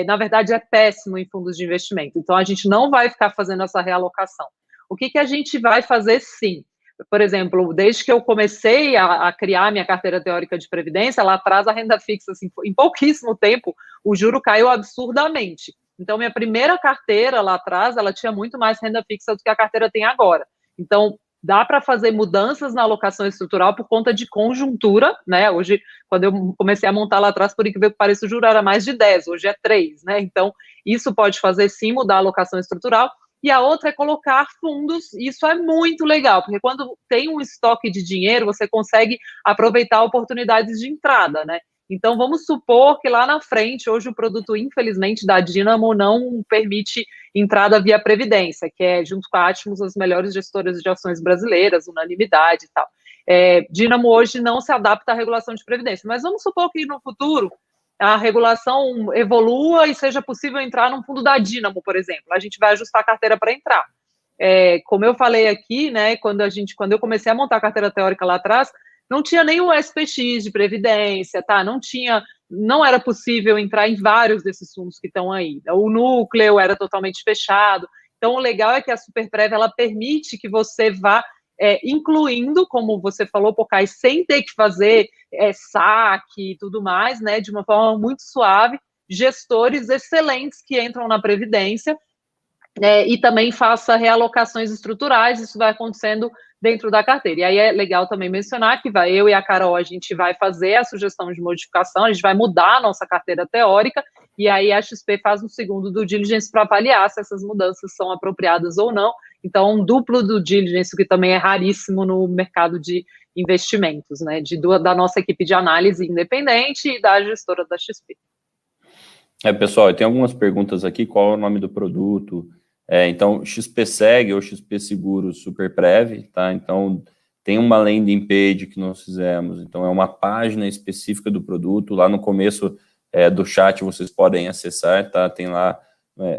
na verdade é péssimo em fundos de investimento. Então, a gente não vai ficar fazendo essa realocação. O que a gente vai fazer, sim? Por exemplo, desde que eu comecei a criar minha carteira teórica de previdência, lá atrás a renda fixa, assim, em pouquíssimo tempo, o juro caiu absurdamente. Então, minha primeira carteira lá atrás, ela tinha muito mais renda fixa do que a carteira tem agora. Então, dá para fazer mudanças na alocação estrutural por conta de conjuntura, né? Hoje, quando eu comecei a montar lá atrás, por incrível que pareça, o juro era mais de 10, hoje é 3, né? Então, isso pode fazer sim mudar a alocação estrutural. E a outra é colocar fundos, isso é muito legal, porque quando tem um estoque de dinheiro, você consegue aproveitar oportunidades de entrada, né? Então, vamos supor que lá na frente, hoje o produto, infelizmente, da Dínamo não permite entrada via Previdência, que é, junto com a Atmos, as melhores gestoras de ações brasileiras, unanimidade e tal. Dínamo hoje não se adapta à regulação de Previdência, mas vamos supor que no futuro a regulação evolua e seja possível entrar num fundo da Dínamo, por exemplo. A gente vai ajustar a carteira para entrar. Como eu falei aqui, né, quando eu comecei a montar a carteira teórica lá atrás, não tinha nem o SPX de previdência, tá? Não era possível entrar em vários desses fundos que estão aí. O núcleo era totalmente fechado. Então, o legal é que a Superprev, ela permite que você vá incluindo, como você falou, Pocai, sem ter que fazer saque e tudo mais, né? De uma forma muito suave, gestores excelentes que entram na Previdência e também faça realocações estruturais, isso vai acontecendo dentro da carteira. E aí é legal também mencionar que eu e a Carol, a gente vai fazer a sugestão de modificação, a gente vai mudar a nossa carteira teórica, e aí a XP faz um segundo due diligence para avaliar se essas mudanças são apropriadas ou não. Então, um duplo due diligence, que também é raríssimo no mercado de investimentos, né? Da nossa equipe de análise independente e da gestora da XP. Pessoal, tem algumas perguntas aqui, qual é o nome do produto? Então, XP Seg ou XP Seguros Superprev, tá? Então, tem uma landing page que nós fizemos, então é uma página específica do produto, lá no começo do chat vocês podem acessar, tá? Tem lá,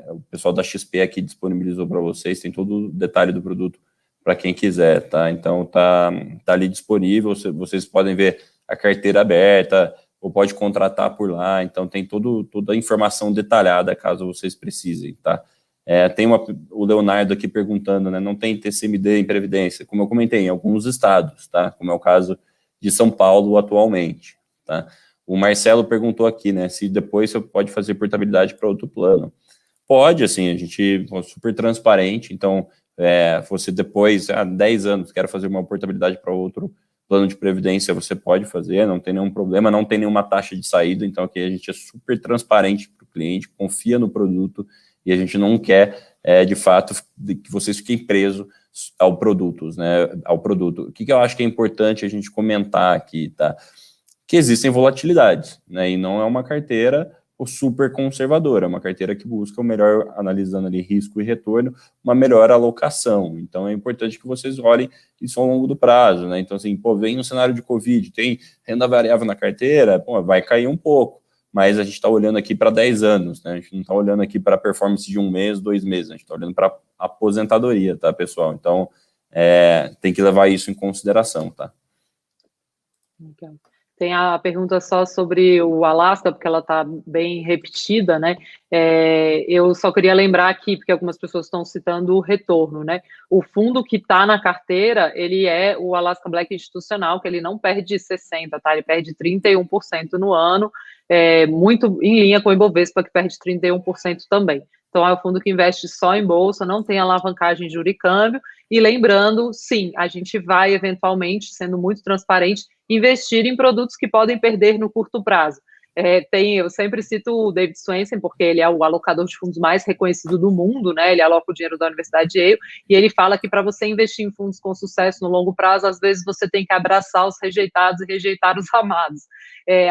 o pessoal da XP aqui disponibilizou para vocês, tem todo o detalhe do produto para quem quiser, tá? Então, tá ali disponível, vocês podem ver a carteira aberta, ou pode contratar por lá, então tem toda a informação detalhada, caso vocês precisem, tá? Tem o Leonardo aqui perguntando, né, não tem TCMD em Previdência, como eu comentei, em alguns estados, tá? Como é o caso de São Paulo atualmente, tá? O Marcelo perguntou aqui, né, se depois você pode fazer portabilidade para outro plano. Pode, assim, a gente é super transparente, então Você depois, há 10 anos, quer fazer uma portabilidade para outro plano de previdência, você pode fazer, não tem nenhum problema, não tem nenhuma taxa de saída, então aqui a gente é super transparente para o cliente, confia no produto e a gente não quer, de fato, que vocês fiquem presos ao produto, né, ao produto. O que eu acho que é importante a gente comentar aqui, tá? Que existem volatilidades, né, e não é uma carteira super conservadora, é uma carteira que busca o melhor, analisando ali risco e retorno, uma melhor alocação. Então, é importante que vocês olhem isso ao longo do prazo, né? Então, assim, vem um cenário de Covid, tem renda variável na carteira, vai cair um pouco, mas a gente está olhando aqui para 10 anos, né? A gente não está olhando aqui para a performance de 1 mês, 2 meses, a gente está olhando para a aposentadoria, tá, pessoal? Então, tem que levar isso em consideração, tá? Okay. Tem a pergunta só sobre o Alaska, porque ela está bem repetida, né? Eu só queria lembrar aqui, porque algumas pessoas estão citando o retorno, né? O fundo que está na carteira, ele é o Alaska Black Institucional, que ele não perde 60%, tá? Ele perde 31% no ano, muito em linha com o Ibovespa, que perde 31% também. Então, é o fundo que investe só em bolsa, não tem alavancagem de juro e câmbio. E lembrando, sim, a gente vai, eventualmente, sendo muito transparente, investir em produtos que podem perder no curto prazo. Eu sempre cito o David Swensen, porque ele é o alocador de fundos mais reconhecido do mundo, né? Ele aloca o dinheiro da Universidade de Yale, e ele fala que para você investir em fundos com sucesso no longo prazo, às vezes você tem que abraçar os rejeitados e rejeitar os amados.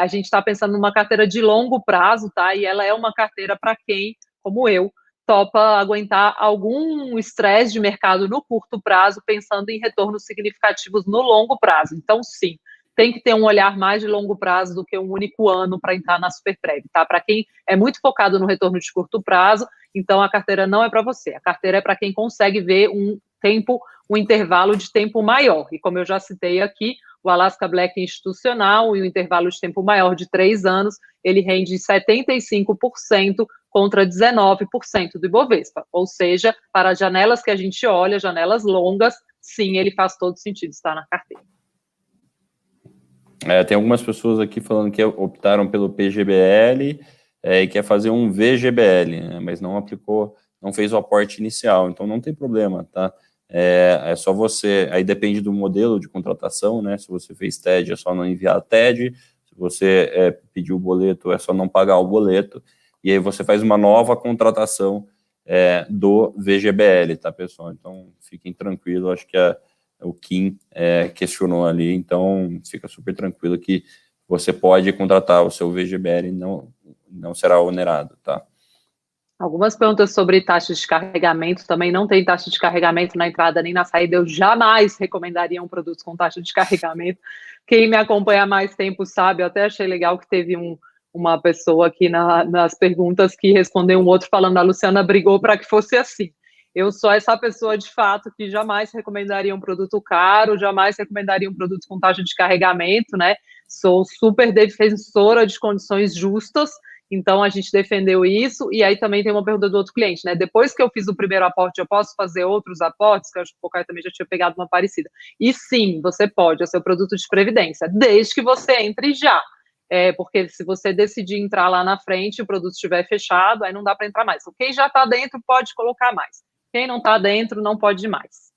A gente está pensando numa carteira de longo prazo, tá? E ela é uma carteira para quem, como eu, topa aguentar algum estresse de mercado no curto prazo, pensando em retornos significativos no longo prazo. Então, sim, tem que ter um olhar mais de longo prazo do que um único ano para entrar na Superprev, tá? Para quem é muito focado no retorno de curto prazo, então a carteira não é para você. A carteira é para quem consegue ver um intervalo de tempo maior. E como eu já citei aqui, o Alaska Black institucional e o intervalo de tempo maior de 3 anos, ele rende 75% contra 19% do Ibovespa. Ou seja, para as janelas que a gente olha, janelas longas, sim, ele faz todo sentido estar na carteira. Tem algumas pessoas aqui falando que optaram pelo PGBL e quer fazer um VGBL, né, mas não aplicou, não fez o aporte inicial, então não tem problema, tá? É só você, aí depende do modelo de contratação, né? Se você fez TED, é só não enviar a TED, se você pediu o boleto, é só não pagar o boleto, e aí você faz uma nova contratação do VGBL, tá, pessoal? Então, fiquem tranquilos, acho que o Kim questionou ali, então fica super tranquilo que você pode contratar o seu VGBL e não será onerado, tá? Algumas perguntas sobre taxa de carregamento, também não tem taxa de carregamento na entrada nem na saída, eu jamais recomendaria um produto com taxa de carregamento. Quem me acompanha há mais tempo sabe, eu até achei legal que teve uma pessoa aqui nas perguntas que respondeu um outro falando, a Luciana brigou para que fosse assim. Eu sou essa pessoa, de fato, que jamais recomendaria um produto caro, jamais recomendaria um produto com taxa de carregamento, né? Sou super defensora de condições justas, então a gente defendeu isso, e aí também tem uma pergunta do outro cliente, né? Depois que eu fiz o primeiro aporte, eu posso fazer outros aportes? Que eu acho que o Pocahontas também já tinha pegado uma parecida. E sim, você pode, é seu produto de previdência, desde que você entre já. Porque se você decidir entrar lá na frente, o produto estiver fechado, aí não dá para entrar mais. Então, quem já está dentro pode colocar mais. Quem não está dentro não pode ir mais.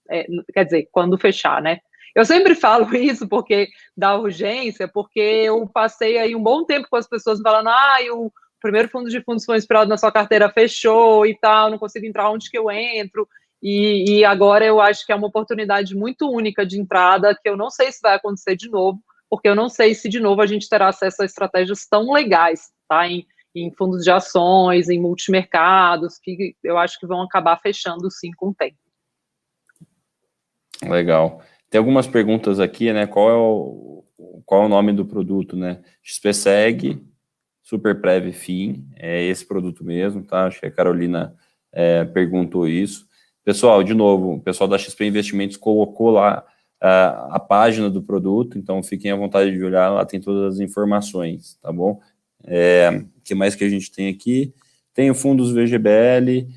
Quer dizer, quando fechar, né? Eu sempre falo isso porque da urgência, porque eu passei aí um bom tempo com as pessoas falando, o primeiro fundo de fundos foi inspirado na sua carteira fechou e tal, não consigo entrar onde que eu entro, e agora eu acho que é uma oportunidade muito única de entrada, que eu não sei se vai acontecer de novo, porque eu não sei se de novo a gente terá acesso a estratégias tão legais, tá, em fundos de ações, em multimercados, que eu acho que vão acabar fechando sim com o tempo. Legal. Tem algumas perguntas aqui, né? Qual é o nome do produto, né? XPSEG, Superprev FIM, é esse produto mesmo, tá? Acho que a Carolina perguntou isso. Pessoal, de novo, o pessoal da XP Investimentos colocou lá a página do produto, então fiquem à vontade de olhar, lá tem todas as informações, tá bom? O que mais que a gente tem aqui? Tem o fundos VGBL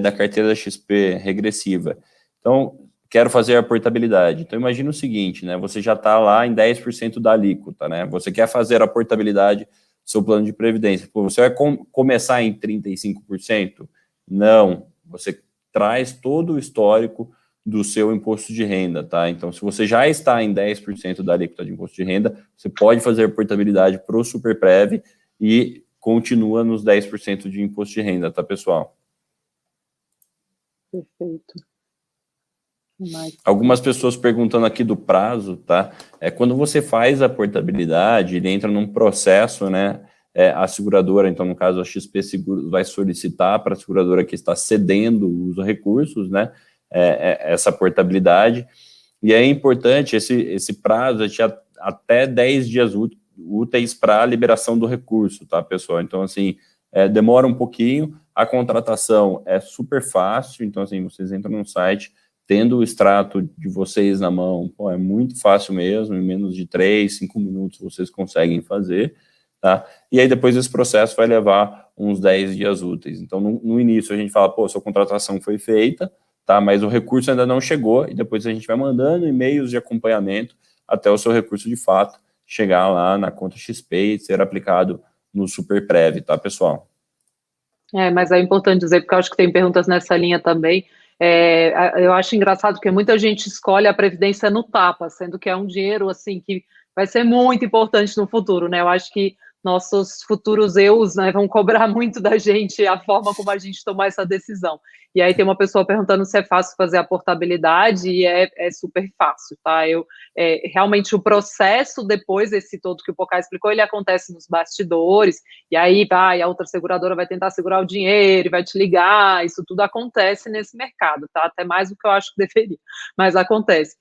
da carteira da XP regressiva. Então, quero fazer a portabilidade. Então, imagina o seguinte, né? Você já está lá em 10% da alíquota, né? Você quer fazer a portabilidade do seu plano de previdência. Pô, você vai começar em 35%? Não. Você traz todo o histórico do seu imposto de renda, tá? Então, se você já está em 10% da alíquota de imposto de renda, você pode fazer portabilidade para o Superprev e continua nos 10% de imposto de renda, tá, pessoal? Perfeito. Algumas pessoas perguntando aqui do prazo, tá? Quando você faz a portabilidade, ele entra num processo, né? A seguradora, então, no caso, a XP Seguros vai solicitar para a seguradora que está cedendo os recursos, né? Essa portabilidade. E é importante esse prazo é de até 10 dias úteis para a liberação do recurso, tá, pessoal? Então, assim, demora um pouquinho, a contratação é super fácil, então, assim, vocês entram no site, tendo o extrato de vocês na mão, pô, é muito fácil mesmo, em menos de 3, 5 minutos vocês conseguem fazer, tá? E aí depois esse processo vai levar uns 10 dias úteis. Então, no início a gente fala, pô, sua contratação foi feita, tá? Mas o recurso ainda não chegou, e depois a gente vai mandando e-mails de acompanhamento até o seu recurso de fato chegar lá na conta XP e ser aplicado no Superprev, tá, pessoal? Mas é importante dizer, porque eu acho que tem perguntas nessa linha também. Eu acho engraçado porque muita gente escolhe a previdência no tapa, sendo que é um dinheiro assim que vai ser muito importante no futuro, né? Eu acho que nossos futuros eus, né, vão cobrar muito da gente a forma como a gente tomar essa decisão. E aí tem uma pessoa perguntando se é fácil fazer a portabilidade, e é super fácil, tá? Realmente o processo depois, esse todo que o Pocá explicou, ele acontece nos bastidores, e aí a outra seguradora vai tentar segurar o dinheiro, vai te ligar, isso tudo acontece nesse mercado, tá? Até mais do que eu acho que deveria, mas acontece.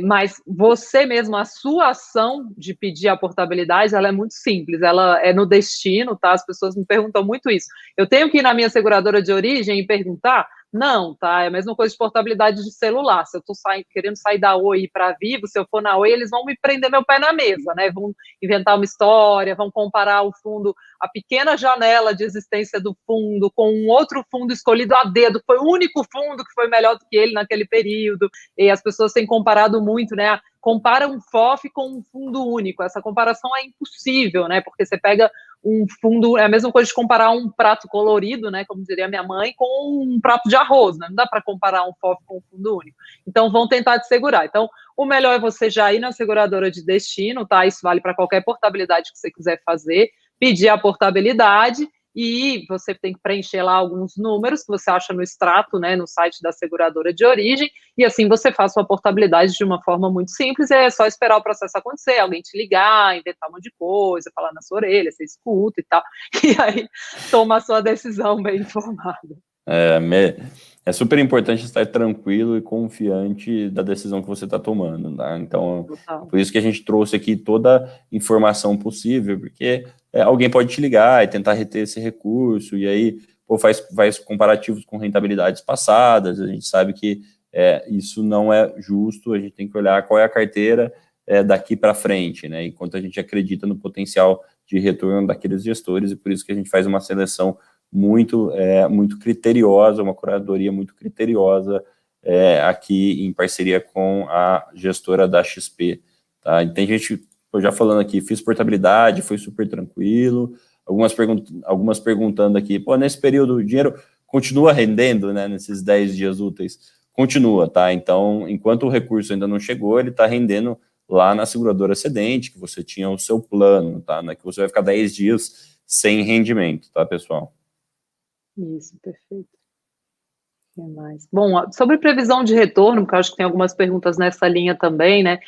Mas você mesmo, a sua ação de pedir a portabilidade, ela é muito simples, ela é no destino, tá? As pessoas me perguntam muito isso. Eu tenho que ir na minha seguradora de origem e perguntar? Não, tá? É a mesma coisa de portabilidade de celular. Se eu tô querendo sair da Oi para a Vivo, se eu for na Oi, eles vão me prender meu pé na mesa, né? Vão inventar uma história, vão comparar o fundo, a pequena janela de existência do fundo com um outro fundo escolhido a dedo, foi o único fundo que foi melhor do que ele naquele período, e as pessoas têm comparado muito, né? Compara um FOF com um fundo único. Essa comparação é impossível, né? Porque você pega um fundo, é a mesma coisa de comparar um prato colorido, né? Como diria minha mãe, com um prato de arroz, né? Não dá para comparar um FOF com um fundo único. Então, vão tentar te segurar. Então, o melhor é você já ir na seguradora de destino, tá? Isso vale para qualquer portabilidade que você quiser fazer, pedir a portabilidade, e você tem que preencher lá alguns números que você acha no extrato, né, no site da seguradora de origem, e assim você faz sua portabilidade de uma forma muito simples, é só esperar o processo acontecer, alguém te ligar, inventar um monte de coisa, falar na sua orelha, você escuta e tal, e aí toma a sua decisão bem informada. É super importante estar tranquilo e confiante da decisão que você está tomando, tá? Então, por isso que a gente trouxe aqui toda a informação possível, porque alguém pode te ligar e tentar reter esse recurso, e aí faz comparativos com rentabilidades passadas, a gente sabe que isso não é justo, a gente tem que olhar qual é a carteira daqui para frente, né? Enquanto a gente acredita no potencial de retorno daqueles gestores, e por isso que a gente faz uma seleção muito criteriosa, uma curadoria muito criteriosa aqui em parceria com a gestora da XP, tá? E tem gente, já falando aqui, fiz portabilidade, foi super tranquilo, algumas perguntando aqui, nesse período o dinheiro continua rendendo, né, nesses 10 dias úteis? Continua, tá? Então, enquanto o recurso ainda não chegou, ele está rendendo lá na seguradora cedente, que você tinha o seu plano, tá? Que você vai ficar 10 dias sem rendimento, tá, pessoal? Isso, perfeito. O que mais? Bom, sobre previsão de retorno, porque eu acho que tem algumas perguntas nessa linha também, né?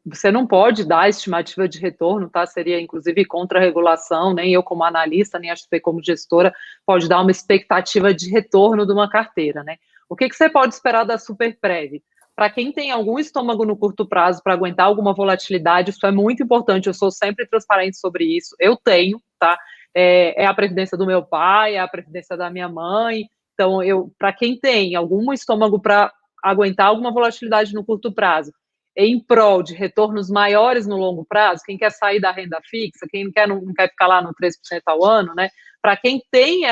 Você não pode dar estimativa de retorno, tá? Seria, inclusive, contra a regulação, nem eu como analista, nem a XP como gestora, pode dar uma expectativa de retorno de uma carteira, né? O que você pode esperar da Superprev? Para quem tem algum estômago no curto prazo para aguentar alguma volatilidade, isso é muito importante, eu sou sempre transparente sobre isso, eu tenho, tá? É a previdência do meu pai, é a previdência da minha mãe. Então, para quem tem algum estômago para aguentar alguma volatilidade no curto prazo, em prol de retornos maiores no longo prazo, quem quer sair da renda fixa, quem não quer ficar lá no 3% ao ano, né? Para quem tem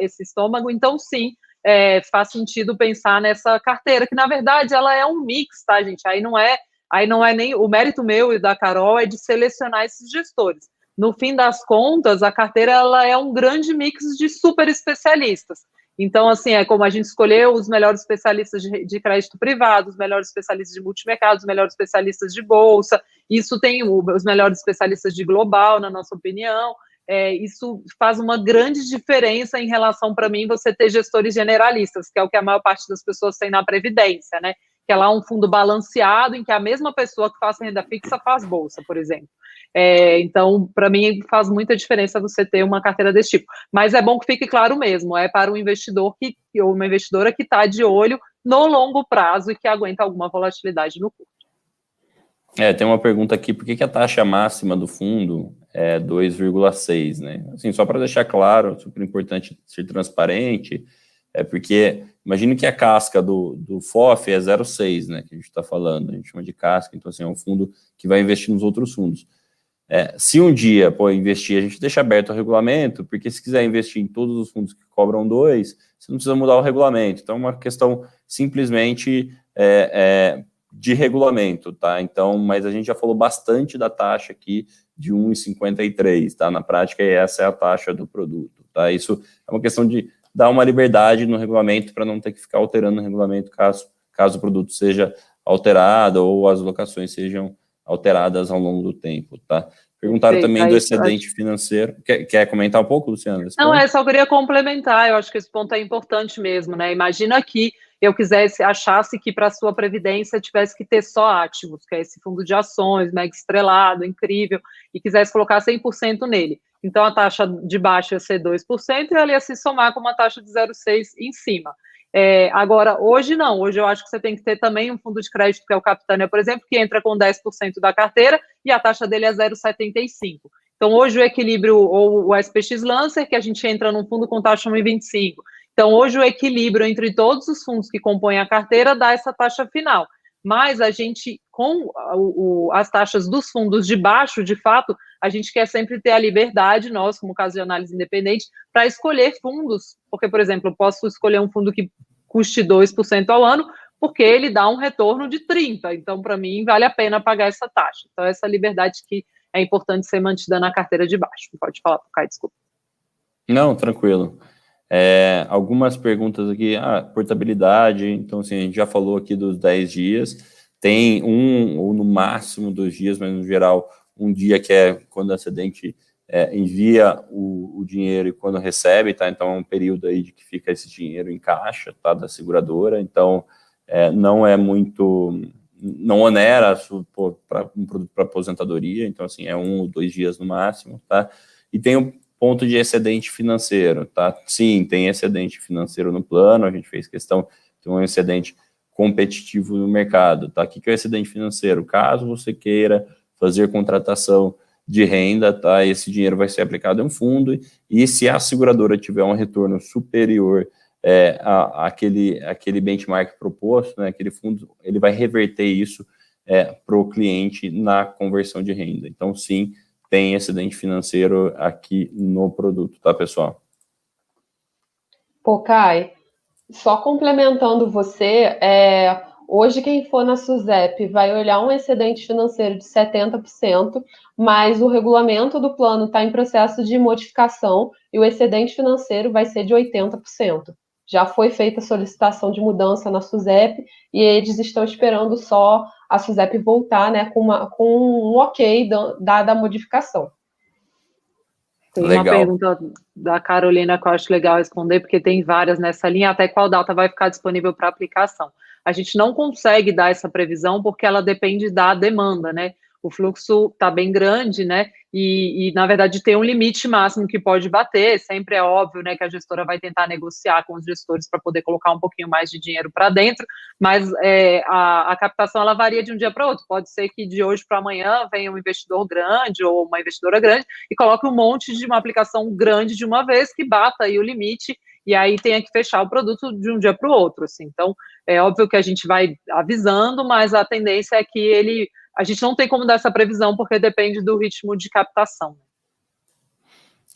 esse estômago, então sim, faz sentido pensar nessa carteira, que na verdade ela é um mix, tá, gente? Aí não é nem o mérito meu e da Carol é de selecionar esses gestores. No fim das contas, a carteira ela é um grande mix de super especialistas. Então, assim, é como a gente escolheu os melhores especialistas de crédito privado, os melhores especialistas de multimercado, os melhores especialistas de bolsa, isso tem os melhores especialistas de global, na nossa opinião. Isso faz uma grande diferença em relação, para mim, você ter gestores generalistas, que é o que a maior parte das pessoas tem na Previdência, né? Que é lá um fundo balanceado, em que a mesma pessoa que faz renda fixa faz bolsa, por exemplo. Então, para mim, faz muita diferença você ter uma carteira desse tipo. Mas é bom que fique claro mesmo, é para um investidor ou uma investidora que está de olho no longo prazo e que aguenta alguma volatilidade no curto. Tem uma pergunta aqui, por que a taxa máxima do fundo é 2,6, né? Assim, só para deixar claro, super importante ser transparente, porque imagine que a casca do FOF é 0,6, né, que a gente está falando, a gente chama de casca, então assim, é um fundo que vai investir nos outros fundos. Se um dia investir, a gente deixa aberto o regulamento, porque se quiser investir em todos os fundos que cobram 2, você não precisa mudar o regulamento. Então, é uma questão simplesmente de regulamento, tá? Então, mas a gente já falou bastante da taxa aqui de 1,53, tá? Na prática, essa é a taxa do produto, tá? Isso é uma questão de dar uma liberdade no regulamento para não ter que ficar alterando o regulamento caso o produto seja alterado ou as locações sejam alteradas ao longo do tempo, tá? Perguntaram também do excedente financeiro. Quer comentar um pouco, Luciana? Não, só queria complementar, eu acho que esse ponto é importante mesmo, né? Imagina que eu achasse que para a sua previdência tivesse que ter só ativos, que é esse fundo de ações, mega estrelado, incrível, e quisesse colocar 100% nele. Então, a taxa de baixo ia ser 2% e ela ia se somar com uma taxa de 0,6% em cima. Agora, hoje não, hoje eu acho que você tem que ter também um fundo de crédito, que é o Capitânia, por exemplo, que entra com 10% da carteira e a taxa dele é 0,75%. Então, hoje o equilíbrio, ou o SPX Lancer, que a gente entra num fundo com taxa 1,25%. Então, hoje o equilíbrio entre todos os fundos que compõem a carteira dá essa taxa final. Mas a gente, com as taxas dos fundos de baixo, de fato, a gente quer sempre ter a liberdade, nós, como caso de análise independente, para escolher fundos, porque, por exemplo, eu posso escolher um fundo que custe 2% ao ano, porque ele dá um retorno de 30%, então, para mim, vale a pena pagar essa taxa. Então, essa liberdade que é importante ser mantida na carteira de baixo. Pode falar, Caio, desculpa. Não, tranquilo. Algumas perguntas aqui, portabilidade, então assim, a gente já falou aqui dos 10 dias, tem ou no máximo 2 dias, mas no geral, um dia que é quando o excedente envia o dinheiro e quando recebe, tá? Então é um período aí de que fica esse dinheiro em caixa, tá? Da seguradora, então não é muito, não onera para um produto para aposentadoria, então assim, 1 ou 2 dias no máximo, tá? E tem o ponto de excedente financeiro, tá? Sim, tem excedente financeiro no plano, a gente fez questão de ter um excedente competitivo no mercado, tá? O que é o excedente financeiro? Caso você queira fazer contratação de renda, tá? Esse dinheiro vai ser aplicado em um fundo e se a seguradora tiver um retorno superior àquele benchmark proposto, né? Aquele fundo, ele vai reverter isso para o cliente na conversão de renda. Então, sim, tem excedente financeiro aqui no produto, tá, pessoal? Caio, só complementando você, hoje quem for na SUSEP vai olhar um excedente financeiro de 70%, mas o regulamento do plano está em processo de modificação e o excedente financeiro vai ser de 80%. Já foi feita a solicitação de mudança na SUSEP e eles estão esperando só a SUSEP voltar, né, com um ok dada a modificação. Tem uma pergunta da Carolina que eu acho legal responder, porque tem várias nessa linha, até qual data vai ficar disponível para aplicação. A gente não consegue dar essa previsão porque ela depende da demanda, né? O fluxo está bem grande, né? E, na verdade, tem um limite máximo que pode bater. Sempre é óbvio, né, que a gestora vai tentar negociar com os gestores para poder colocar um pouquinho mais de dinheiro para dentro, mas a captação ela varia de um dia para outro. Pode ser que de hoje para amanhã venha um investidor grande ou uma investidora grande e coloque um monte de uma aplicação grande de uma vez que bata aí o limite e aí tenha que fechar o produto de um dia para o outro. Assim. Então, é óbvio que a gente vai avisando, mas a tendência é que a gente não tem como dar essa previsão, porque depende do ritmo de captação.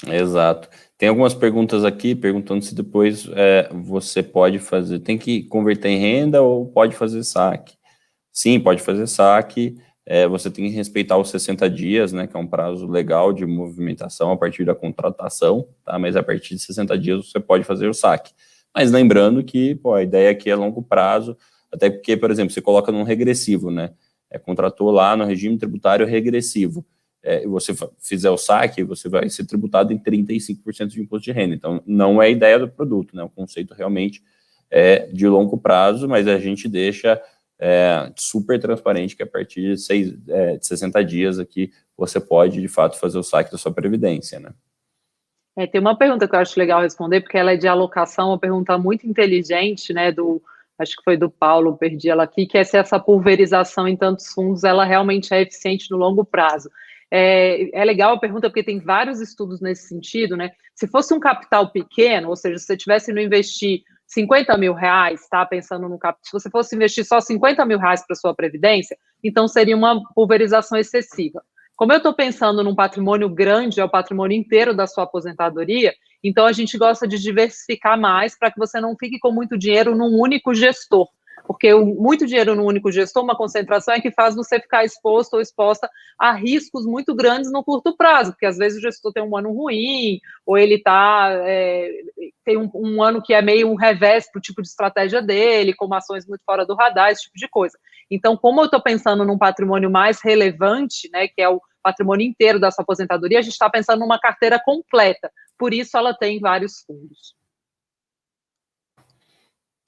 Exato. Tem algumas perguntas aqui, perguntando se depois você pode fazer, tem que converter em renda ou pode fazer saque? Sim, pode fazer saque, você tem que respeitar os 60 dias, né, que é um prazo legal de movimentação a partir da contratação, tá? Mas a partir de 60 dias você pode fazer o saque. Mas lembrando que, pô, a ideia aqui é longo prazo, até porque, por exemplo, você coloca num regressivo, né? Contratou lá no regime tributário regressivo, e você fizer o saque, você vai ser tributado em 35% de imposto de renda. Então, não é a ideia do produto, né? O conceito realmente é de longo prazo, mas a gente deixa super transparente que a partir de 60 dias aqui, você pode, de fato, fazer o saque da sua previdência, né? Tem uma pergunta que eu acho legal responder, porque ela é de alocação, uma pergunta muito inteligente, né, acho que foi do Paulo, perdi ela aqui, que é se essa pulverização em tantos fundos, ela realmente é eficiente no longo prazo. É legal a pergunta, porque tem vários estudos nesse sentido, né? Se fosse um capital pequeno, ou seja, se você tivesse no investir 50 mil reais, tá? Pensando no capital, se você fosse investir só 50 mil reais para sua previdência, então seria uma pulverização excessiva. Como eu estou pensando num patrimônio grande, é o patrimônio inteiro da sua aposentadoria, então a gente gosta de diversificar mais para que você não fique com muito dinheiro num único gestor. Porque muito dinheiro num único gestor, uma concentração é que faz você ficar exposto ou exposta a riscos muito grandes no curto prazo, porque às vezes o gestor tem um ano ruim, ou ele tem um ano que é meio um revés para o tipo de estratégia dele, como ações muito fora do radar, esse tipo de coisa. Então, como eu estou pensando num patrimônio mais relevante, né, que é o patrimônio inteiro da sua aposentadoria, a gente está pensando numa carteira completa, por isso ela tem vários fundos.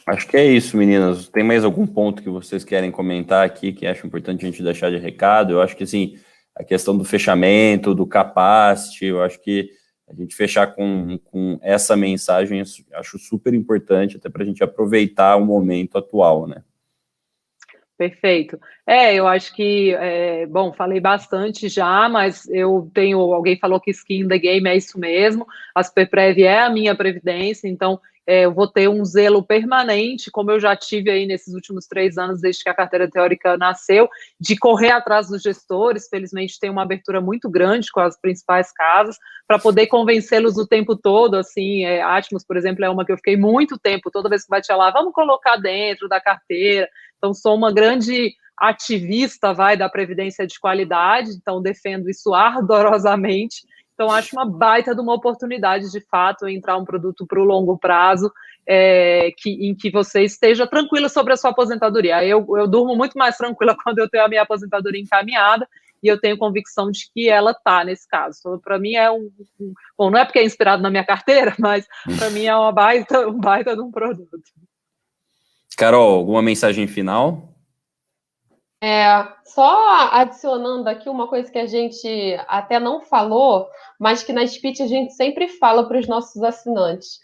Acho que é isso, meninas. Tem mais algum ponto que vocês querem comentar aqui que acho importante a gente deixar de recado? Eu acho que, assim, a questão do fechamento, do capacity, eu acho que a gente fechar com essa mensagem, acho super importante, até para a gente aproveitar o momento atual, né? Perfeito. Eu acho que, bom, falei bastante já, mas alguém falou que skin in the game é isso mesmo, a Superprev é a minha previdência, então eu vou ter um zelo permanente, como eu já tive aí nesses últimos 3 anos, desde que a carteira teórica nasceu, de correr atrás dos gestores. Felizmente tem uma abertura muito grande com as principais casas, para poder convencê-los o tempo todo, assim, Atmos, por exemplo, é uma que eu fiquei muito tempo, toda vez que batia lá, vamos colocar dentro da carteira. Então, sou uma grande ativista, da previdência de qualidade, então defendo isso ardorosamente. Então, acho uma baita de uma oportunidade, de fato, entrar um produto para o longo prazo, em que você esteja tranquila sobre a sua aposentadoria. Eu durmo muito mais tranquila quando eu tenho a minha aposentadoria encaminhada, e eu tenho convicção de que ela está nesse caso. Então, para mim é bom, não é porque é inspirado na minha carteira, mas para mim é um baita de um produto. Carol, alguma mensagem final? Só adicionando aqui uma coisa que a gente até não falou, mas que na Speech a gente sempre fala para os nossos assinantes.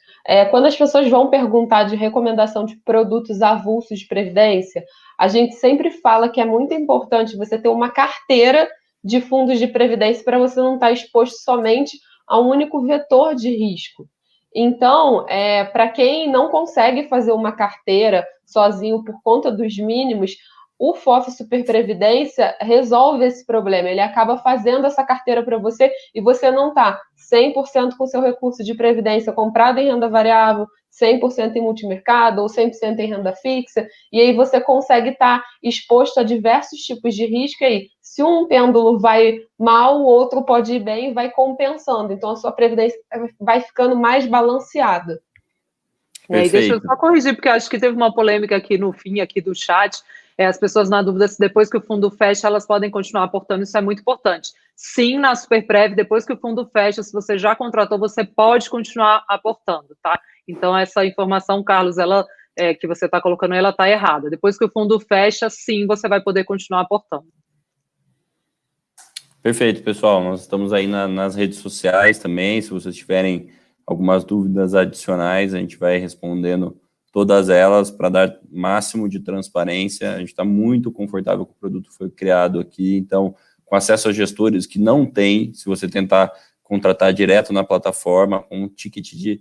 Quando as pessoas vão perguntar de recomendação de produtos avulsos de previdência, a gente sempre fala que é muito importante você ter uma carteira de fundos de previdência para você não estar exposto somente a um único vetor de risco. Então, para quem não consegue fazer uma carteira sozinho por conta dos mínimos, o FOF Superprevidência resolve esse problema. Ele acaba fazendo essa carteira para você e você não está 100% com seu recurso de previdência comprado em renda variável, 100% em multimercado ou 100% em renda fixa, e aí você consegue estar exposto a diversos tipos de risco aí. Se um pêndulo vai mal, o outro pode ir bem e vai compensando. Então, a sua previdência vai ficando mais balanceada. E deixa eu só corrigir, porque acho que teve uma polêmica aqui no fim aqui do chat, as pessoas na dúvida se depois que o fundo fecha, elas podem continuar aportando, isso é muito importante. Sim, na Superprev, depois que o fundo fecha, se você já contratou, você pode continuar aportando, tá? Então, essa informação, Carlos, que você está colocando, ela está errada. Depois que o fundo fecha, sim, você vai poder continuar aportando. Perfeito, pessoal. Nós estamos aí nas redes sociais também. Se vocês tiverem algumas dúvidas adicionais, a gente vai respondendo todas elas para dar máximo de transparência. A gente está muito confortável com o produto que foi criado aqui, então, com acesso a gestores que não tem, se você tentar contratar direto na plataforma, com um ticket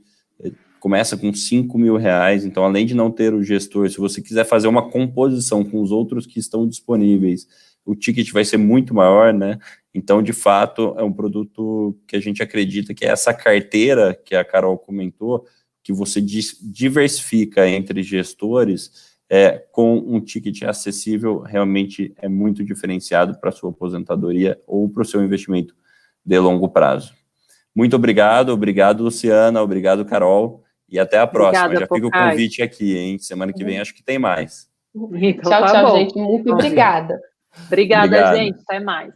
começa com 5 mil reais, então, além de não ter o gestor, se você quiser fazer uma composição com os outros que estão disponíveis, o ticket vai ser muito maior, né? Então, de fato, é um produto que a gente acredita que é essa carteira que a Carol comentou, que você diversifica entre gestores, com um ticket acessível, realmente é muito diferenciado para a sua aposentadoria ou para o seu investimento de longo prazo. Muito obrigado, Luciana, obrigado, Carol, E até a próxima. Obrigada, Já fica o Pocai. convite aqui, hein? Semana que vem acho que tem mais. Então, Tchau, tá tchau, bom. gente. Muito obrigada. Obrigada, Obrigado. gente. Até mais.